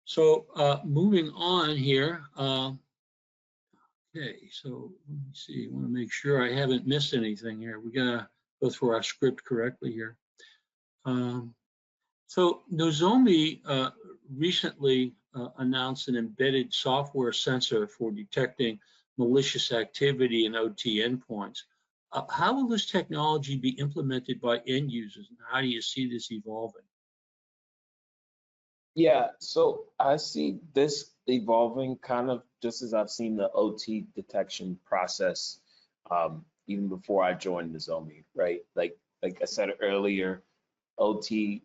Speaker 2: So moving on here. Okay, so let me see, I want to make sure I haven't missed anything here. We gotta go through our script correctly here. So Nozomi recently announced an embedded software sensor for detecting malicious activity in OT endpoints. How will this technology be implemented by end users, and how do you see this evolving?
Speaker 3: Yeah, so I see this evolving kind of just as I've seen the OT detection process even before I joined Nozomi, right? Like I said earlier, OT,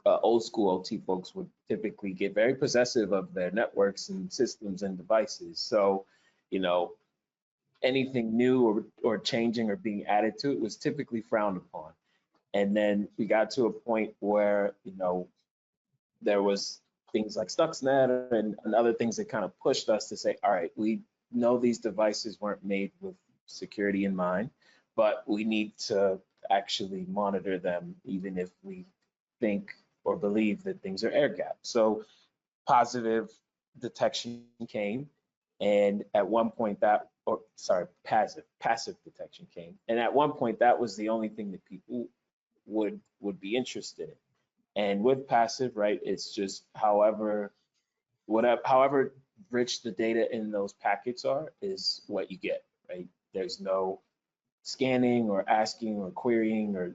Speaker 3: old school OT folks would typically get very possessive of their networks and systems and devices. So, anything new or changing or being added to it was typically frowned upon. And then we got to a point where, there was things like Stuxnet and other things that kind of pushed us to say, all right, we know these devices weren't made with security in mind, but we need to actually monitor them even if we think or believe that things are air gapped. So positive detection came, and at one point passive detection came. And at one point that was the only thing that people would be interested in. And with passive, right, it's just however rich the data in those packets are is what you get, right? There's no scanning or asking or querying or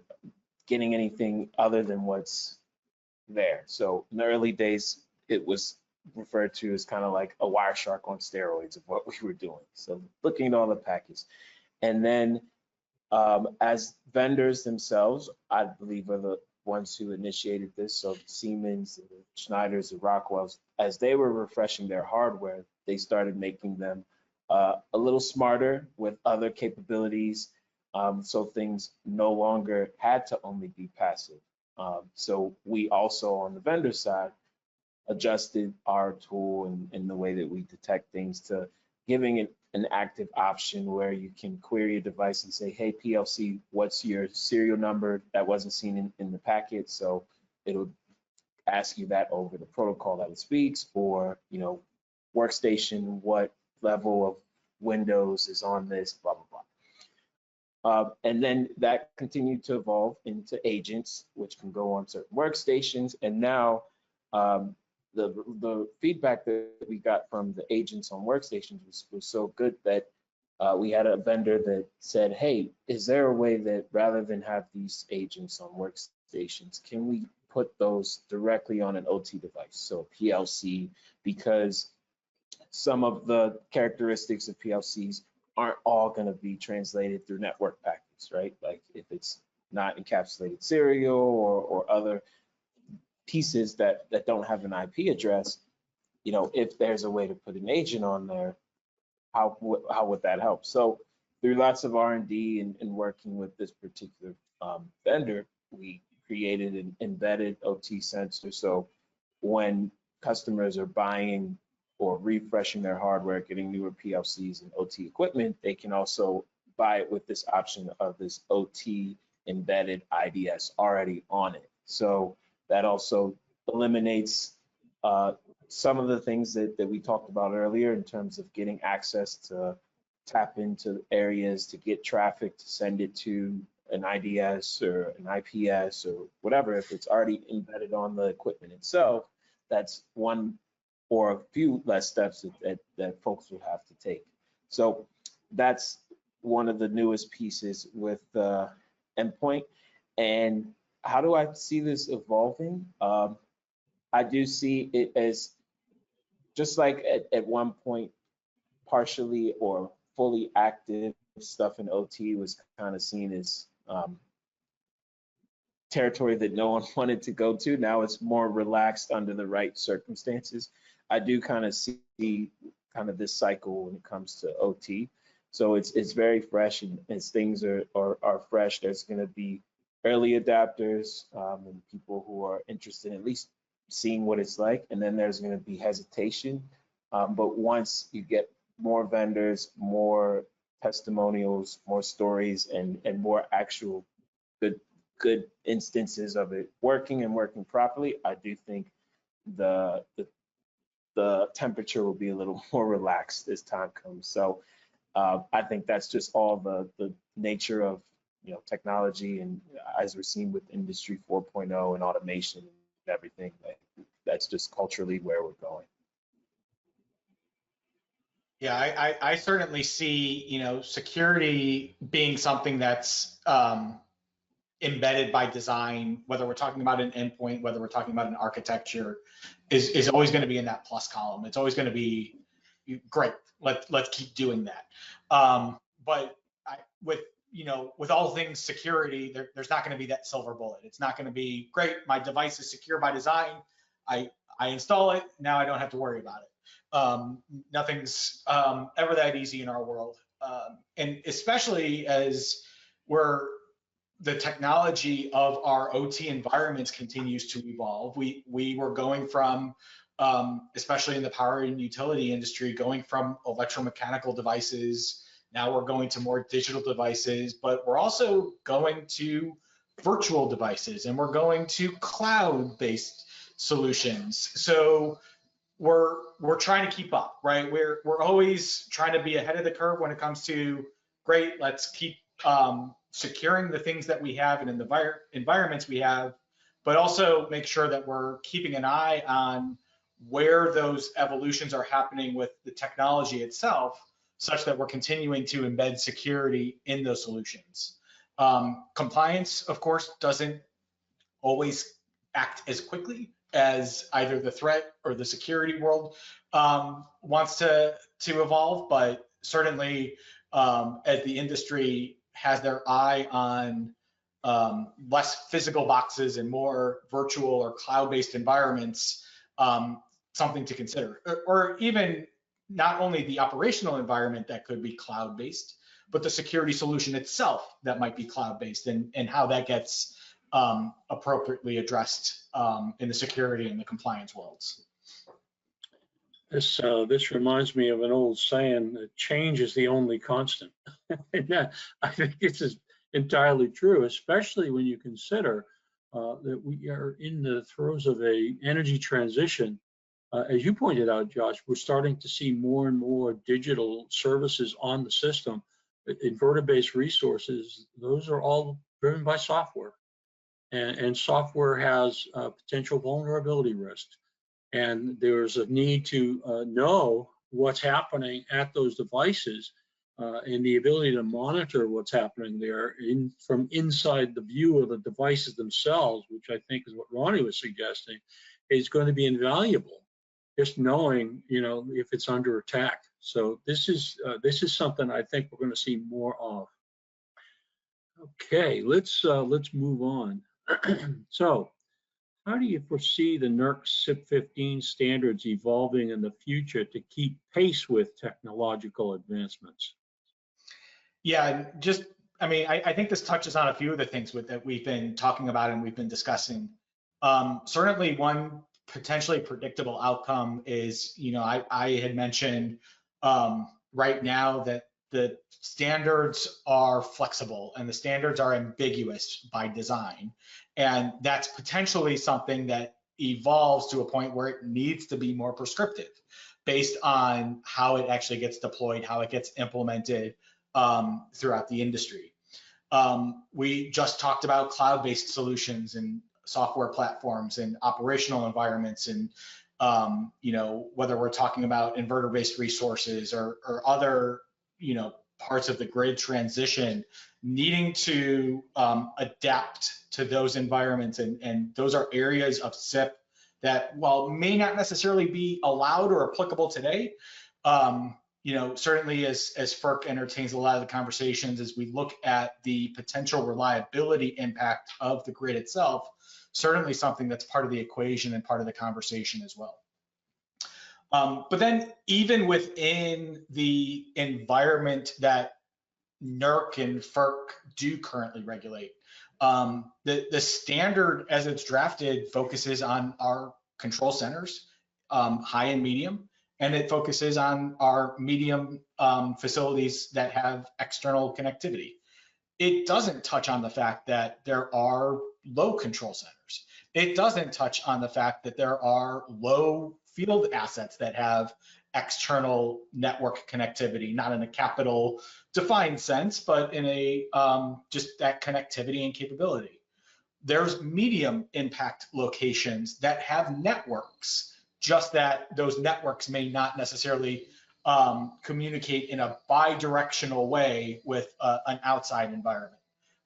Speaker 3: getting anything other than what's there. So in the early days, it was referred to as kind of like a Wireshark on steroids of what we were doing. So looking at all the packets. And then as vendors themselves, I believe are the ones who initiated this. So Siemens, the Schneiders, the Rockwells, as they were refreshing their hardware, they started making them a little smarter with other capabilities. So things no longer had to only be passive. So we also on the vendor side adjusted our tool and the way that we detect things to giving it an active option where you can query a device and say, hey, PLC, what's your serial number that wasn't seen in the packet? So it'll ask you that over the protocol that it speaks, or, workstation, what level of Windows is on this, blah, blah, blah. And then that continued to evolve into agents, which can go on certain workstations. And now the feedback that we got from the agents on workstations was so good that we had a vendor that said, hey, is there a way that rather than have these agents on workstations, can we put those directly on an OT device, so PLC, because some of the characteristics of PLCs aren't all going to be translated through network packets, right? Like if it's not encapsulated serial or other pieces that don't have an IP address, you know, if there's a way to put an agent on there, how would that help? So through lots of R&D and working with this particular vendor, we created an embedded OT sensor. So when customers are buying or refreshing their hardware, getting newer PLCs and OT equipment, they can also buy it with this option of this OT embedded IDS already on it. So that also eliminates some of the things that we talked about earlier in terms of getting access to tap into areas, to get traffic, to send it to an IDS or an IPS or whatever. If it's already embedded on the equipment itself, that's one or a few less steps that folks would have to take. So that's one of the newest pieces with endpoint. And how do I see this evolving? I do see it as just like at one point, partially or fully active stuff in OT was kind of seen as territory that no one wanted to go to. Now it's more relaxed under the right circumstances. I do kind of see kind of this cycle when it comes to OT. So it's very fresh, and as things are fresh, there's going to be early adapters and people who are interested in at least seeing what it's like, and then there's going to be hesitation. But once you get more vendors, more testimonials, more stories, and more actual good instances of it working and working properly, I do think the temperature will be a little more relaxed as time comes. So I think that's just all the nature of, you know, technology, and as we're seeing with Industry 4.0 and automation and everything, that's just culturally where we're going.
Speaker 4: Yeah, I certainly see, you know, security being something that's embedded by design, whether we're talking about an endpoint, whether we're talking about an architecture, is always going to be in that plus column. It's always going to be great. Let's keep doing that. But with all things security, there's not going to be that silver bullet. It's not going to be great. My device is secure by design. I install it. Now I don't have to worry about it. Nothing's ever that easy in our world, and especially as the technology of our OT environments continues to evolve. We were going from, especially in the power and utility industry, going from electromechanical devices. Now we're going to more digital devices, but we're also going to virtual devices, and we're going to cloud-based solutions. So we're trying to keep up, right? We're always trying to be ahead of the curve when it comes to, great, let's keep securing the things that we have and in the environments we have, but also make sure that we're keeping an eye on where those evolutions are happening with the technology itself, such that we're continuing to embed security in those solutions. Compliance, of course, doesn't always act as quickly as either the threat or the security world wants to evolve, but certainly as the industry has their eye on less physical boxes and more virtual or cloud-based environments, something to consider. Or even not only the operational environment that could be cloud-based, but the security solution itself that might be cloud-based, and how that gets appropriately addressed in the security and the compliance worlds.
Speaker 2: This reminds me of an old saying that change is the only constant. And I think this is entirely true, especially when you consider that we are in the throes of a energy transition. As you pointed out, Josh, we're starting to see more and more digital services on the system. Inverter-based resources, those are all driven by software. And software has potential vulnerability risks. And there's a need to know what's happening at those devices and the ability to monitor what's happening there from inside the view of the devices themselves, which I think is what Ronnie was suggesting, is going to be invaluable. Just knowing, if it's under attack. So this is something I think we're going to see more of. Okay, let's move on. So, how do you foresee the NERC CIP 15 standards evolving in the future to keep pace with technological advancements?
Speaker 4: Yeah, I think this touches on a few of the things that we've been talking about and we've been discussing. Certainly one potentially predictable outcome is, I had mentioned right now that the standards are flexible and the standards are ambiguous by design. And that's potentially something that evolves to a point where it needs to be more prescriptive based on how it actually gets deployed, how it gets implemented throughout the industry. We just talked about cloud-based solutions and software platforms and operational environments, and whether we're talking about inverter-based resources or other parts of the grid transition, needing to adapt to those environments, and those are areas of CIP that, while may not necessarily be allowed or applicable today, certainly as FERC entertains a lot of the conversations, as we look at the potential reliability impact of the grid itself, certainly something that's part of the equation and part of the conversation as well. But then even within the environment that NERC and FERC do currently regulate, the standard as it's drafted focuses on our control centers, high and medium, and it focuses on our medium facilities that have external connectivity. It doesn't touch on the fact that there are low control centers. It doesn't touch on the fact that there are low field assets that have external network connectivity, not in a capital defined sense, but in a just that connectivity and capability. There's medium impact locations that have networks, just that those networks may not necessarily communicate in a bi-directional way with an outside environment.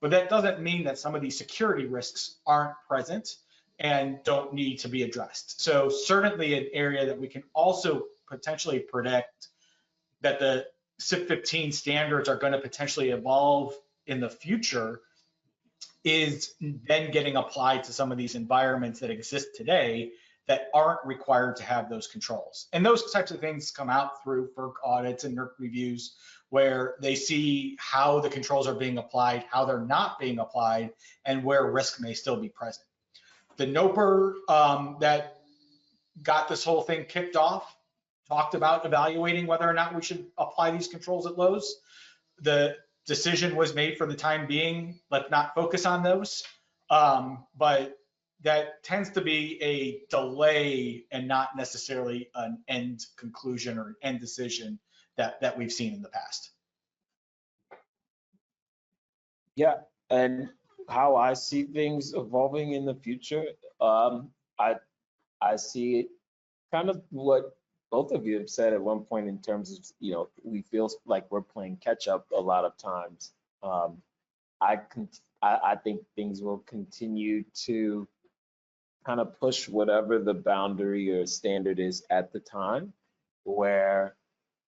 Speaker 4: But that doesn't mean that some of these security risks aren't present and don't need to be addressed. So certainly an area that we can also potentially predict that the CIP 15 standards are going to potentially evolve in the future is then getting applied to some of these environments that exist today that aren't required to have those controls. And those types of things come out through FERC audits and NERC reviews, where they see how the controls are being applied, how they're not being applied, and where risk may still be present. The NOPR that got this whole thing kicked off talked about evaluating whether or not we should apply these controls at lows. The decision was made for the time being, let's not focus on those. But that tends to be a delay and not necessarily an end conclusion or an end decision that we've seen in the past.
Speaker 3: Yeah, and how I see things evolving in the future, I see it kind of what both of you have said at one point in terms of, we feel like we're playing catch up a lot of times. I think things will continue to kind of push whatever the boundary or standard is at the time, where,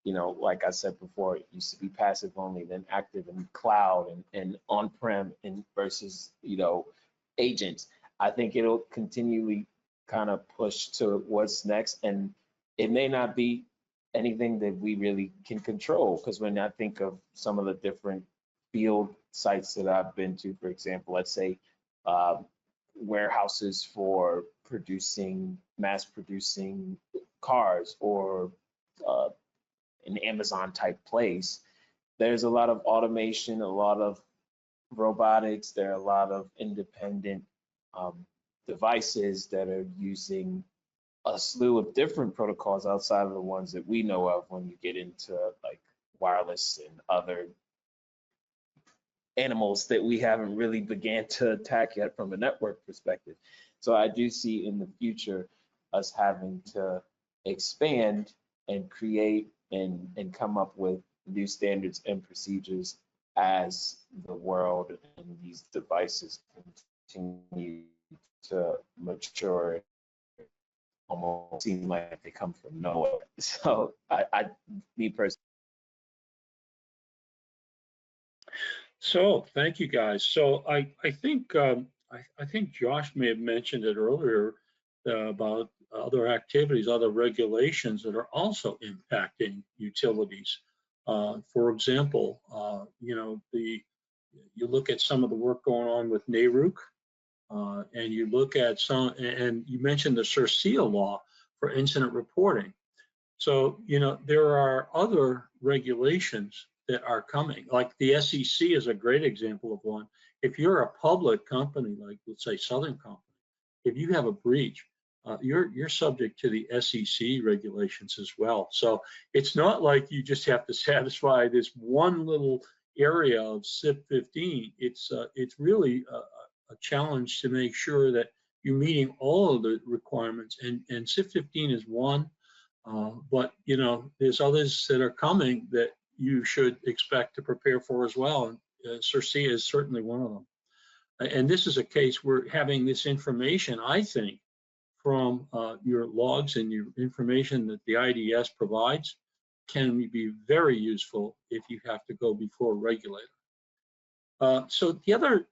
Speaker 3: like I said before, it used to be passive only, then active and cloud and on-prem and versus, agents. I think it'll continually kind of push to what's next, and it may not be anything that we really can control, because when I think of some of the different field sites that I've been to, for example, let's say warehouses for mass producing cars, or an Amazon type place, there's a lot of automation, a lot of robotics, there are a lot of independent devices that are using a slew of different protocols outside of the ones that we know of when you get into like wireless and other animals that we haven't really began to attack yet from a network perspective. So I do see in the future us having to expand and create and come up with new standards and procedures as the world and these devices continue to mature. Almost seem like they come from nowhere. So me personally.
Speaker 2: So thank you guys. So I think I think Josh may have mentioned it earlier about other activities, other regulations that are also impacting utilities. For example, you know, you look at some of the work going on with NERC, and you look at some, and you mentioned the CIRCIA law for incident reporting. So, you know, there are other regulations that are coming, like the SEC is a great example of one. If you're a public company, like let's say Southern Company, if you have a breach, you're subject to the SEC regulations as well. So it's not like you just have to satisfy this one little area of CIP 15. It's really a challenge to make sure that you're meeting all of the requirements, and CIP 15 is one. But you know, there's others that are coming that you should expect to prepare for as well. And CIRCIA is certainly one of them. And this is a case where having this information, I think, from your logs and your information that the IDS provides can be very useful if you have to go before a regulator. So the other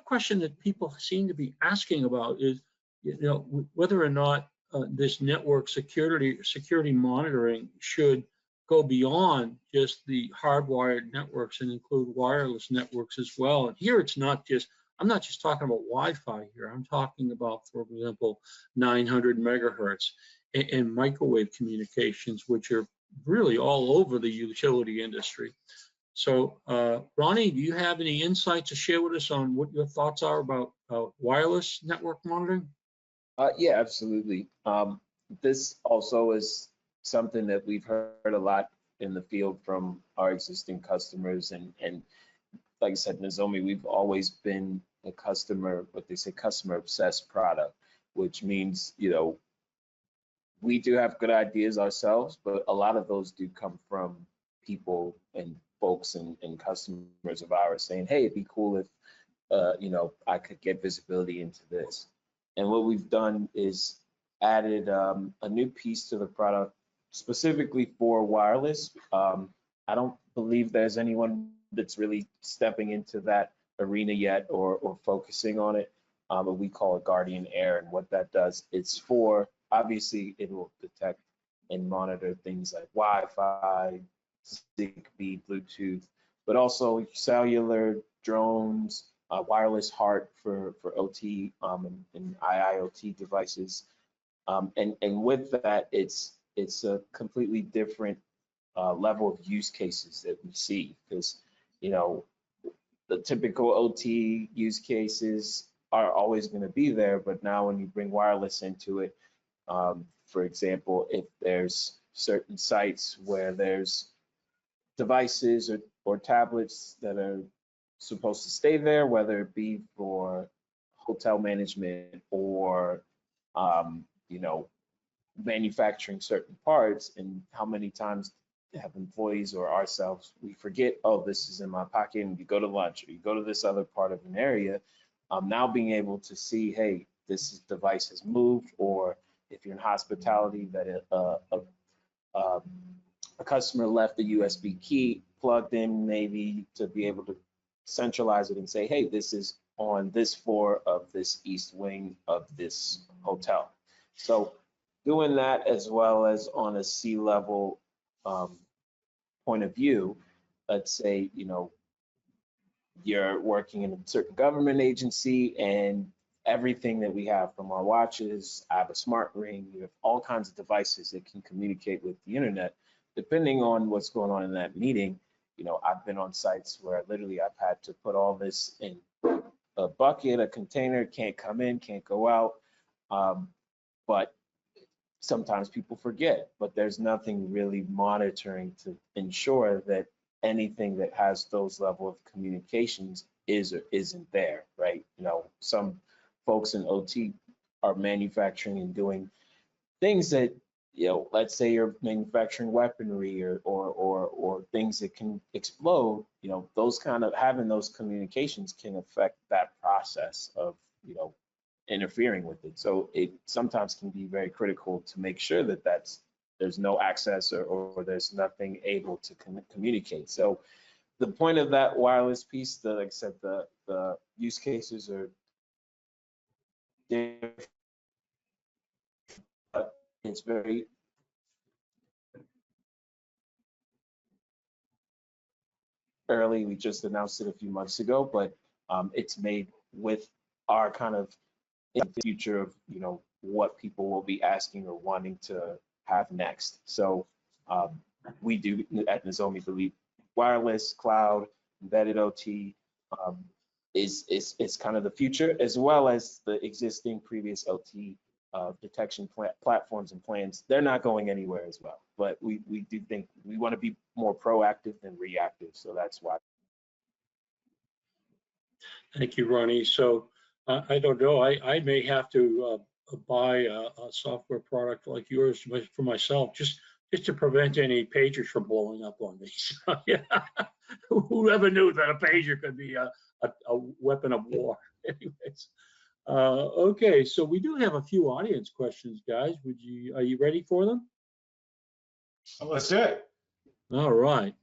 Speaker 2: question that people seem to be asking about is, you know, whether or not this network security monitoring should go beyond just the hardwired networks and include wireless networks as well. And here it's not just, I'm not just talking about Wi-Fi here. I'm talking about, for example, 900 megahertz and microwave communications, which are really all over the utility industry. So, Ronnie, do you have any insight to share with us on what your thoughts are about wireless network monitoring?
Speaker 3: Yeah, absolutely. This also is something that we've heard a lot in the field from our existing customers. And like I said, Nozomi, we've always been a customer, what they say, customer obsessed product, which means, you know, we do have good ideas ourselves, but a lot of those do come from people and folks and customers of ours saying, hey, it'd be cool if, you know, I could get visibility into this. And what we've done is added a new piece to the product specifically for wireless. I don't believe there's anyone that's really stepping into that arena yet or focusing on it, but we call it Guardian Air. And what that does, it's for, obviously it will detect and monitor things like Wi-Fi, Zigbee, Bluetooth, but also cellular, drones, wireless HART for OT and IIoT devices. And with that, it's a completely different level of use cases that we see, because, you know, the typical OT use cases are always going to be there, but now when you bring wireless into it, for example, if there's certain sites where there's devices or tablets that are supposed to stay there, whether it be for hotel management or you know, manufacturing certain parts, and how many times have employees or ourselves, we forget, oh, this is in my pocket, and you go to lunch or you go to this other part of an area. Now being able to see, hey, this device has moved, or if you're in hospitality, that a customer left the USB key plugged in, maybe to be able to centralize it and say, hey, this is on this floor of this east wing of this hotel. So doing that, as well as on a C-level point of view, let's say, you know, you're working in a certain government agency, and everything that we have from our watches, I have a smart ring, you have all kinds of devices that can communicate with the internet. Depending on what's going on in that meeting, you know, I've been on sites where literally I've had to put all this in a bucket, a container, can't come in, can't go out. But sometimes people forget, but there's nothing really monitoring to ensure that anything that has those level of communications is or isn't there, right? You know, some folks in OT are manufacturing and doing things that, let's say you're manufacturing weaponry or things that can explode, those kind of having those communications can affect that process of, interfering with it. So it sometimes can be very critical to make sure that there's no access or there's nothing able to communicate. So the point of that wireless piece, like I said, the use cases are different, but it's very early. We just announced it a few months ago, but it's made with our kind of in the future of what people will be asking or wanting to have next. So we do at Nozomi believe wireless, cloud, embedded OT is kind of the future, as well as the existing previous OT detection platforms and plans. They're not going anywhere as well, but we do think we want to be more proactive than reactive. So that's why.
Speaker 2: Thank you, Ronnie. So I don't know, I may have to buy a software product like yours for myself, just to prevent any pagers from blowing up on me. So, yeah. Whoever knew that a pager could be a weapon of war? Anyways, okay, so we do have a few audience questions, guys. Are you ready for them?
Speaker 4: Well, let's do it.
Speaker 2: All right.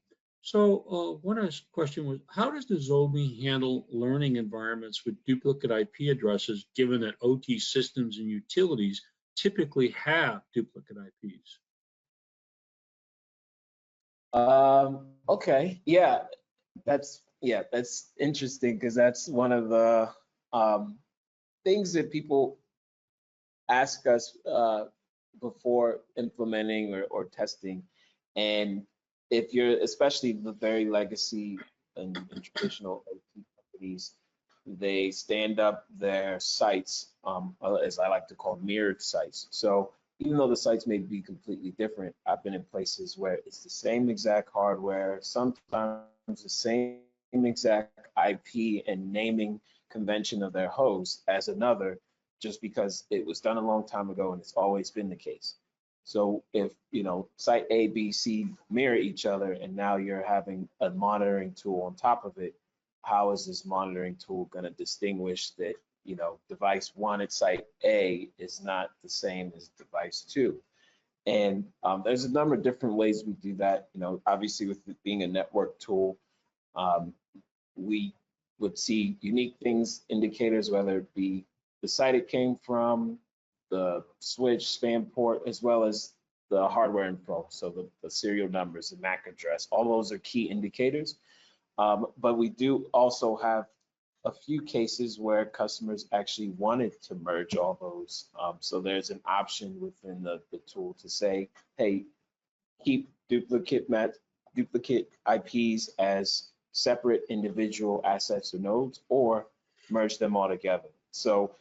Speaker 2: So one question was, how does Nozomi handle learning environments with duplicate IP addresses, given that OT systems and utilities typically have duplicate IPs?
Speaker 3: Okay, that's interesting, because that's one of the things that people ask us before implementing or testing. And if you're, especially the very legacy and traditional OT companies, they stand up their sites, as I like to call mirrored sites. So even though the sites may be completely different, I've been in places where it's the same exact hardware, sometimes the same exact IP and naming convention of their host as another, just because it was done a long time ago and it's always been the case. So if, site A, B, C mirror each other, and now you're having a monitoring tool on top of it, how is this monitoring tool going to distinguish that, device 1 at site A is not the same as device 2? And there's a number of different ways we do that. Obviously with it being a network tool, we would see unique things, indicators, whether it be the site it came from, the switch, spam port, as well as the hardware info. So the serial numbers, the MAC address, all those are key indicators. But we do also have a few cases where customers actually wanted to merge all those. So there's an option within the tool to say, hey, keep duplicate IPs as separate individual assets or nodes, or merge them all together. So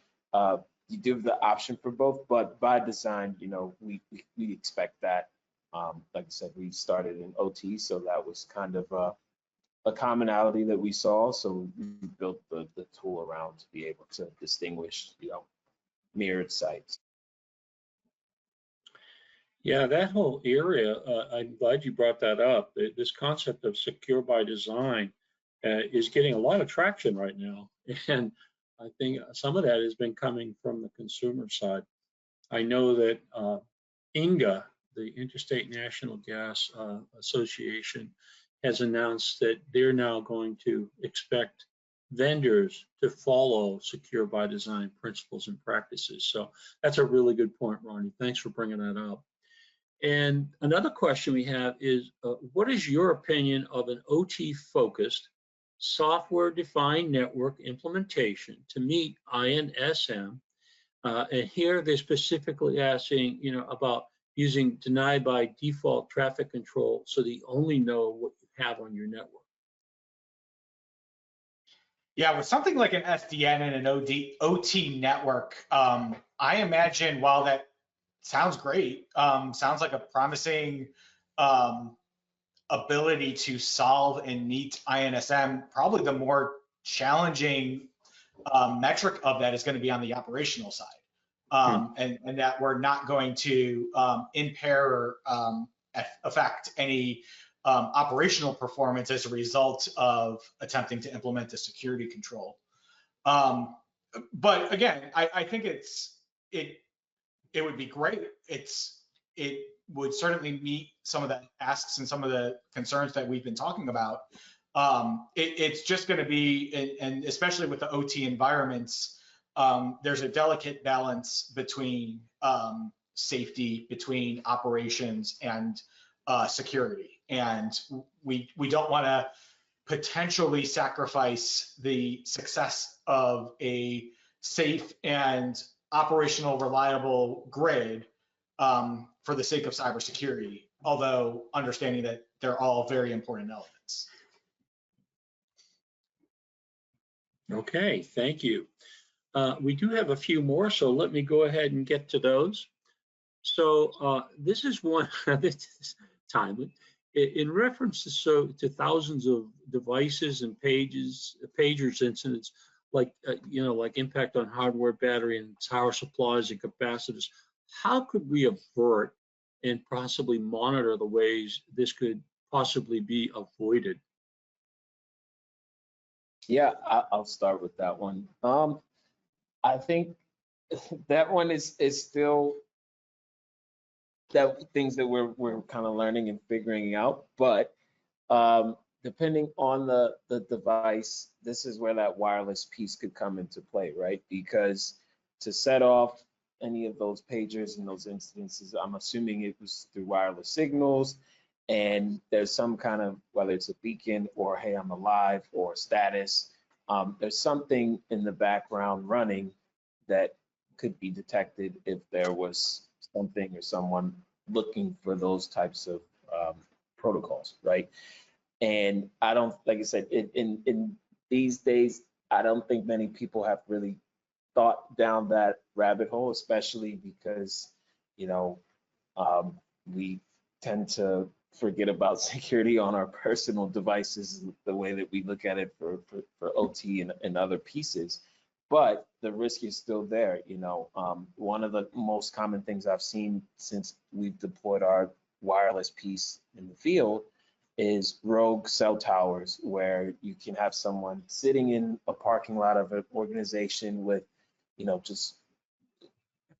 Speaker 3: you do have the option for both, but by design, we expect that. Like I said, we started in OT, so that was kind of a commonality that we saw. So we built the tool around to be able to distinguish, mirrored sites.
Speaker 2: Yeah, that whole area, I'm glad you brought that up. This concept of secure by design is getting a lot of traction right now. And I think some of that has been coming from the consumer side. I know that INGA, the Interstate National Gas Association, has announced that they're now going to expect vendors to follow secure by design principles and practices. So that's a really good point, Ronnie. Thanks for bringing that up. And another question we have is, what is your opinion of an OT-focused software-defined network implementation to meet INSM? And here they're specifically asking, about using deny by default traffic control, so that you only know what you have on your network.
Speaker 4: Yeah, with something like an SDN and an OT network, I imagine while that sounds great, sounds like a promising ability to solve and meet INSM, probably the more challenging metric of that is going to be on the operational side. and that we're not going to impair or affect any operational performance as a result of attempting to implement a security control. But again, I think it would be great. It would certainly meet some of the asks and some of the concerns that we've been talking about. It's just going to be, and especially with the OT environments, there's a delicate balance between safety, between operations and security. And we don't want to potentially sacrifice the success of a safe and operational, reliable grid for the sake of cybersecurity, although understanding that they're all very important elements.
Speaker 2: Okay, thank you. We do have a few more, so let me go ahead and get to those. So this is one, this is timely. In reference to thousands of devices and pagers incidents, like like impact on hardware, battery, and power supplies and capacitors, how could we avert and possibly monitor the ways this could possibly be avoided?
Speaker 3: Yeah, I'll start with that one. I think that one is still things that we're kind of learning and figuring out. But depending on the device, this is where that wireless piece could come into play, right? Because to set off any of those pagers and those incidences, I'm assuming it was through wireless signals, and there's some kind of, whether it's a beacon or hey, I'm alive or status, there's something in the background running that could be detected if there was something or someone looking for those types of protocols, right? And I don't, like I said, in these days, I don't think many people have really thought down that rabbit hole, especially because, we tend to forget about security on our personal devices, the way that we look at it for OT and other pieces. But the risk is still there. One of the most common things I've seen since we've deployed our wireless piece in the field is rogue cell towers, where you can have someone sitting in a parking lot of an organization with, just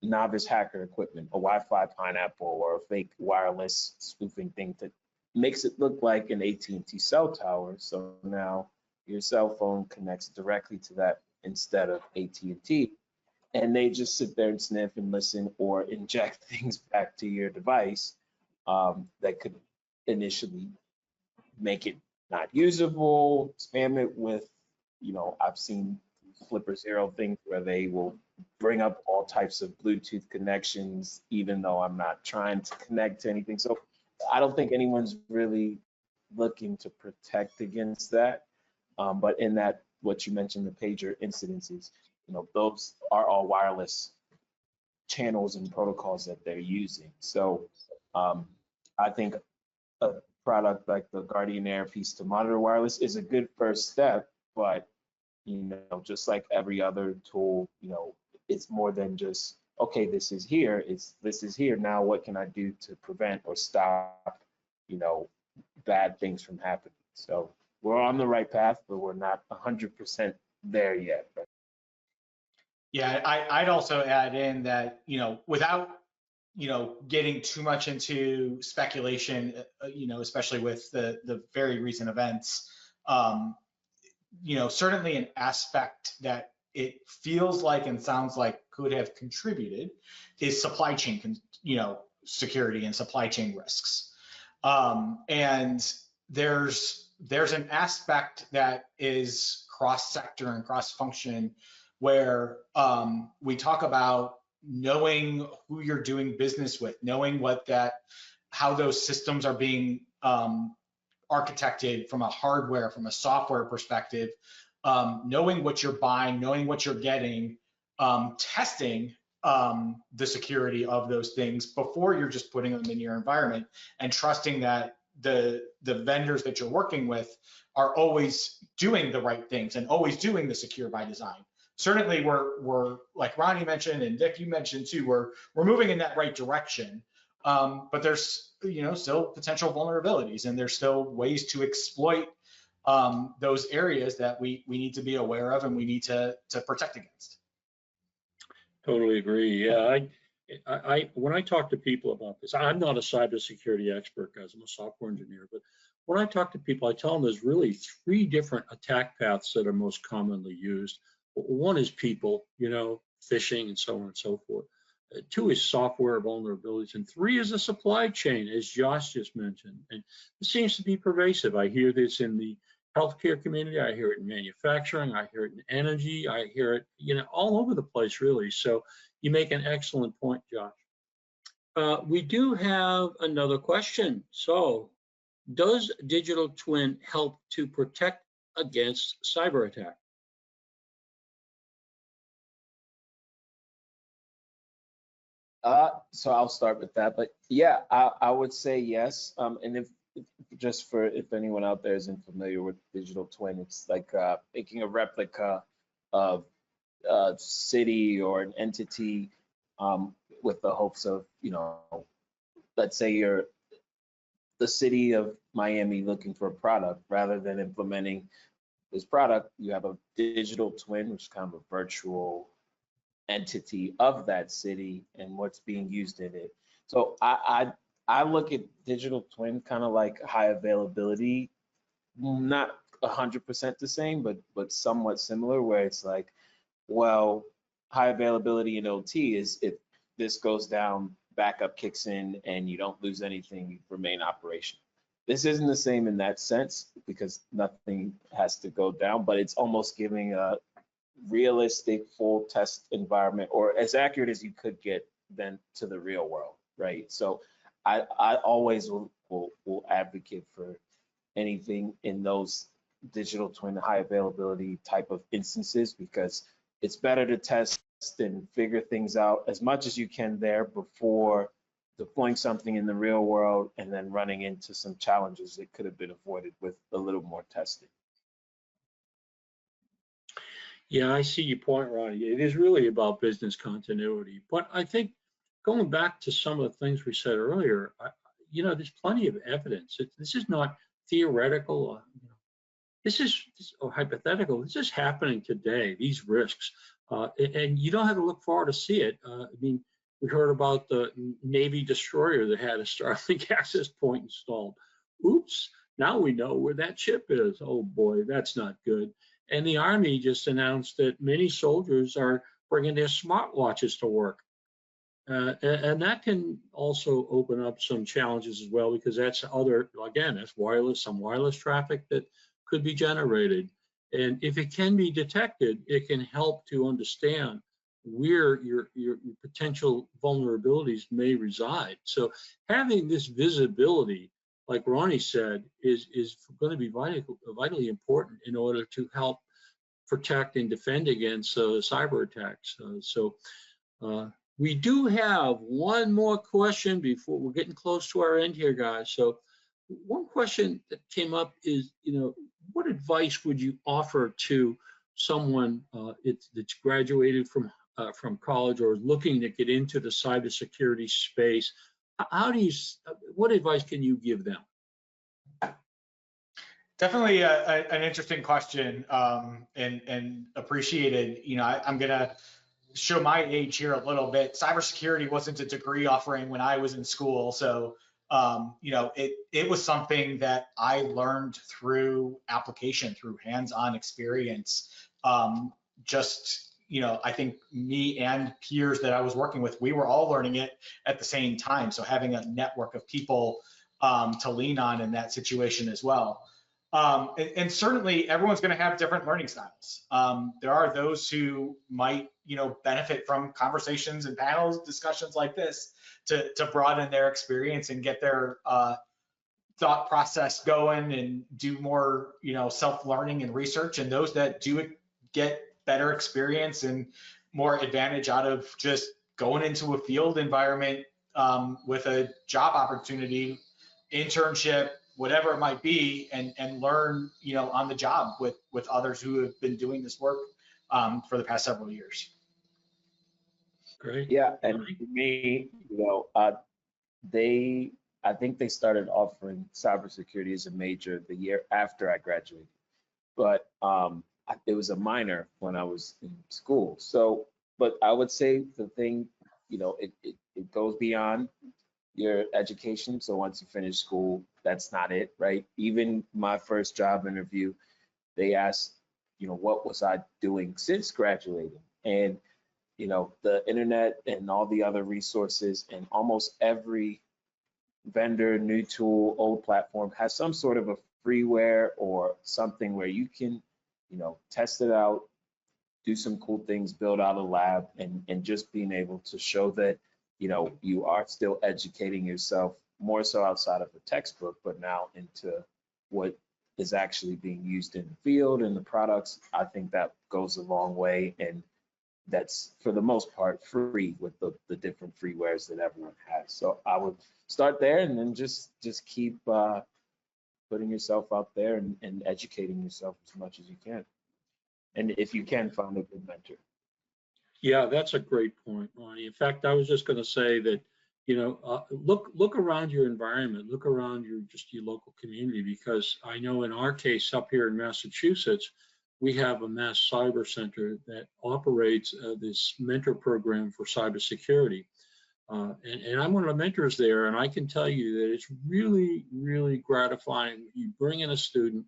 Speaker 3: novice hacker equipment, a Wi-Fi pineapple or a fake wireless spoofing thing that makes it look like an AT&T cell tower. So now your cell phone connects directly to that instead of AT&T, and they just sit there and sniff and listen or inject things back to your device that could initially make it not usable, spam it with, I've seen Flipper Zero things where they will bring up all types of Bluetooth connections, even though I'm not trying to connect to anything. So I don't think anyone's really looking to protect against that. But in that, what you mentioned, the pager incidences, those are all wireless channels and protocols that they're using. So I think a product like the Guardian Air piece to monitor wireless is a good first step, but just like every other tool, it's more than just, okay, this is here, this is here. Now what can I do to prevent or stop, bad things from happening? So we're on the right path, but we're not 100% there yet.
Speaker 4: Yeah, I'd also add in that, without, getting too much into speculation, especially with the very recent events, certainly an aspect that it feels like and sounds like could have contributed is supply chain, security and supply chain risks. And there's an aspect that is cross-sector and cross-function where we talk about knowing who you're doing business with, knowing how those systems are being architected from a hardware, from a software perspective, knowing what you're buying, knowing what you're getting, testing the security of those things before you're just putting them in your environment, and trusting that the vendors that you're working with are always doing the right things and always doing the secure by design. certainly we're like Ronnie mentioned and Dick, you mentioned too, we're moving in that right direction. But there's still potential vulnerabilities, and there's still ways to exploit those areas that we need to be aware of and we need to protect against.
Speaker 2: Totally agree. Yeah, I when I talk to people about this, I'm not a cybersecurity expert, guys. I'm a software engineer, but when I talk to people, I tell them there's really 3 different attack paths that are most commonly used. One is people, phishing and so on and so forth. 2 is software vulnerabilities, and 3 is the supply chain, as Josh just mentioned. And it seems to be pervasive. I hear this in the healthcare community, I hear it in manufacturing, I hear it in energy, I hear it, all over the place, really. So you make an excellent point, Josh. We do have another question. So, does digital twin help to protect against cyber attack?
Speaker 3: So I'll start with that, but yeah, I would say yes. And if anyone out there isn't familiar with digital twin, it's like making a replica of a city or an entity with the hopes of, let's say you're the city of Miami looking for a product. Rather than implementing this product, you have a digital twin, which is kind of a virtual entity of that city and what's being used in it. So I look at digital twin kind of like high availability, not 100% the same, but somewhat similar, where it's like, well, high availability in OT is if this goes down, backup kicks in and you don't lose anything, you remain operational. This isn't the same in that sense because nothing has to go down, but it's almost giving a realistic full test environment, or as accurate as you could get then to the real world, right? So I always will advocate for anything in those digital twin high availability type of instances, because it's better to test and figure things out as much as you can there before deploying something in the real world and then running into some challenges that could have been avoided with a little more testing.
Speaker 2: Yeah, I see your point, Ronnie. It is really about business continuity. But I think going back to some of the things we said earlier, there's plenty of evidence. This is not theoretical, this is hypothetical. This is happening today, these risks. And you don't have to look far to see it. We heard about the Navy destroyer that had a Starlink access point installed. Oops, now we know where that chip is. Oh boy, that's not good. And the Army just announced that many soldiers are bringing their smartwatches to work. And that can also open up some challenges as well, because that's wireless, some wireless traffic that could be generated. And if it can be detected, it can help to understand where your potential vulnerabilities may reside. So having this visibility, like Ronnie said, is going to be vitally important in order to help protect and defend against cyber attacks. We do have one more question before we're getting close to our end here, guys. So one question that came up is, what advice would you offer to someone that's graduated from college or is looking to get into the cybersecurity space? What advice can you give them?
Speaker 4: Definitely an interesting question, and appreciated. I'm gonna show my age here a little bit. Cybersecurity wasn't a degree offering when I was in school, so it was something that I learned through application, through hands-on experience. I think me and peers that I was working with, we were all learning it at the same time. So having a network of people to lean on in that situation as well. And certainly everyone's going to have different learning styles. There are those who might, benefit from conversations and panels, discussions like this to broaden their experience and get their thought process going and do more, self-learning and research. And those that do get better experience and more advantage out of just going into a field environment with a job opportunity, internship, whatever it might be, and learn, on the job with others who have been doing this work for the past several years.
Speaker 2: Great.
Speaker 3: Yeah, and for me, I think they started offering cybersecurity as a major the year after I graduated, but it was a minor when I was in school. So, but I would say the thing, it goes beyond your education. So once you finish school, that's not it, right? Even my first job interview, they asked, what was I doing since graduating? And, the internet and all the other resources and almost every vendor, new tool, old platform has some sort of a freeware or something where you can, test it out, do some cool things, build out a lab, and just being able to show that, you are still educating yourself more so outside of the textbook, but now into what is actually being used in the field and the products. I think that goes a long way, and that's for the most part free with the different freewares that everyone has. So I would start there and then just keep putting yourself out there and educating yourself as much as you can. And if you can, find a good mentor.
Speaker 2: Yeah, that's a great point, Ronnie. In fact, I was just going to say that, look around your environment, look around your local community, because I know in our case up here in Massachusetts, we have a Mass Cyber Center that operates this mentor program for cybersecurity. And I'm one of the mentors there, and I can tell you that it's really, really gratifying. You bring in a student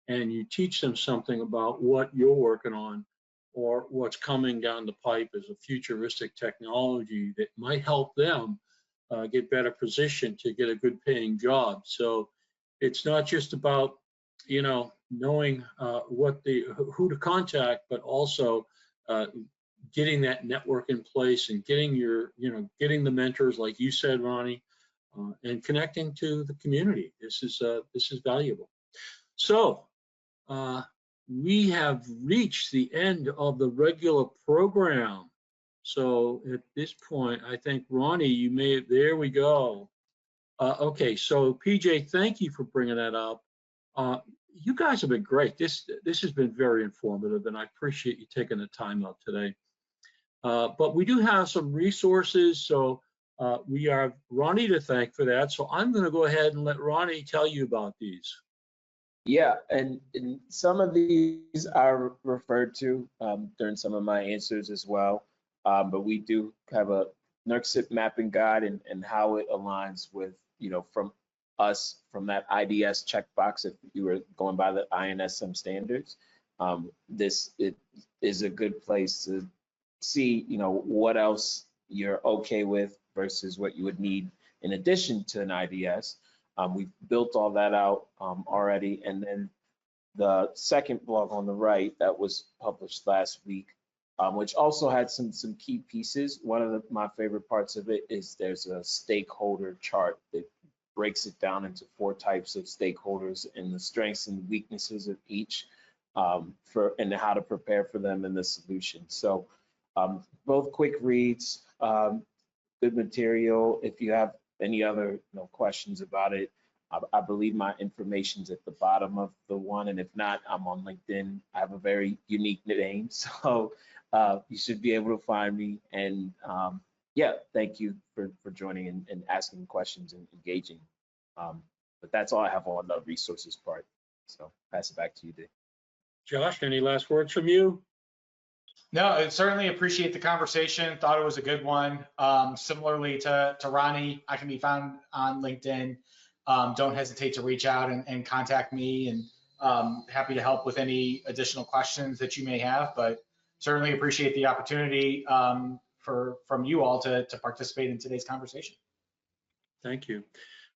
Speaker 2: and you teach them something about what you're working on or what's coming down the pipe as a futuristic technology that might help them get better positioned to get a good paying job. So it's not just about, knowing who to contact, but also getting that network in place and getting getting the mentors, like you said, Ronnie, and connecting to the community. This is valuable. So we have reached the end of the regular program. So at this point, I think, Ronnie, there we go. Okay, so PJ, thank you for bringing that up. You guys have been great. This has been very informative, and I appreciate you taking the time out today. But we do have some resources, so we have Ronnie to thank for that. So I'm going to go ahead and let Ronnie tell you about these.
Speaker 3: Yeah, and some of these are referred to during some of my answers as well. But we do have a NERC CIP mapping guide and how it aligns with, from that IDS checkbox, if you were going by the INSM standards. This is a good place to see, what else you're okay with versus what you would need in addition to an IDS. We've built all that out already. And then the second blog on the right that was published last week, which also had some key pieces. One of my favorite parts of it is there's a stakeholder chart that breaks it down into 4 types of stakeholders and the strengths and weaknesses of each and how to prepare for them in the solution. So both quick reads, good material. If you have any other questions about it, I believe my information's at the bottom of the one, and if not, I'm on LinkedIn. I have a very unique name, so you should be able to find me. And yeah, thank you for joining and asking questions and engaging. But that's all I have on the resources part. So pass it back to you, Dave.
Speaker 2: Josh, any last words from you?
Speaker 4: No, I certainly appreciate the conversation. Thought it was a good one. Similarly to Ronnie, I can be found on LinkedIn. Don't hesitate to reach out and contact me, and happy to help with any additional questions that you may have. But certainly appreciate the opportunity from you all to participate in today's conversation.
Speaker 2: Thank you.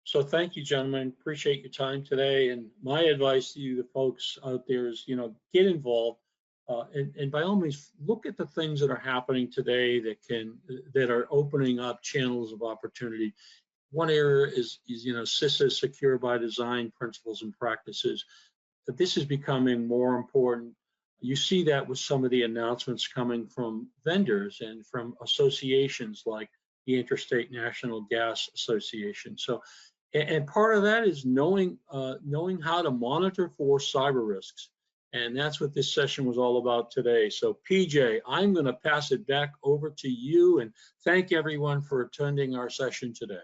Speaker 2: So thank you, gentlemen. Appreciate your time today. And my advice to you, the folks out there, is get involved. And by all means, look at the things that are happening today that are opening up channels of opportunity. One area is CISA, secure by design principles and practices. This is becoming more important. You see that with some of the announcements coming from vendors and from associations like the Interstate National Gas Association. So, and part of that is knowing how to monitor for cyber risks. And that's what this session was all about today. So PJ, I'm going to pass it back over to you and thank everyone for attending our session today.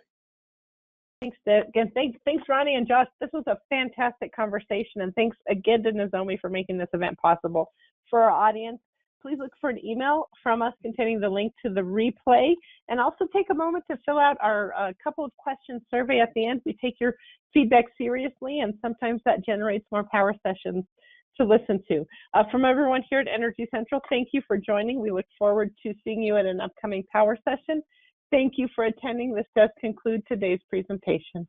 Speaker 1: Thanks, again. Thanks, Ronnie and Josh. This was a fantastic conversation, and thanks again to Nozomi for making this event possible. For our audience, please look for an email from us containing the link to the replay, and also take a moment to fill out our couple of questions survey at the end. We take your feedback seriously, and sometimes that generates more power sessions to listen to. From everyone here at Energy Central, thank you for joining. We look forward to seeing you at an upcoming power session. Thank you for attending. This does conclude today's presentation.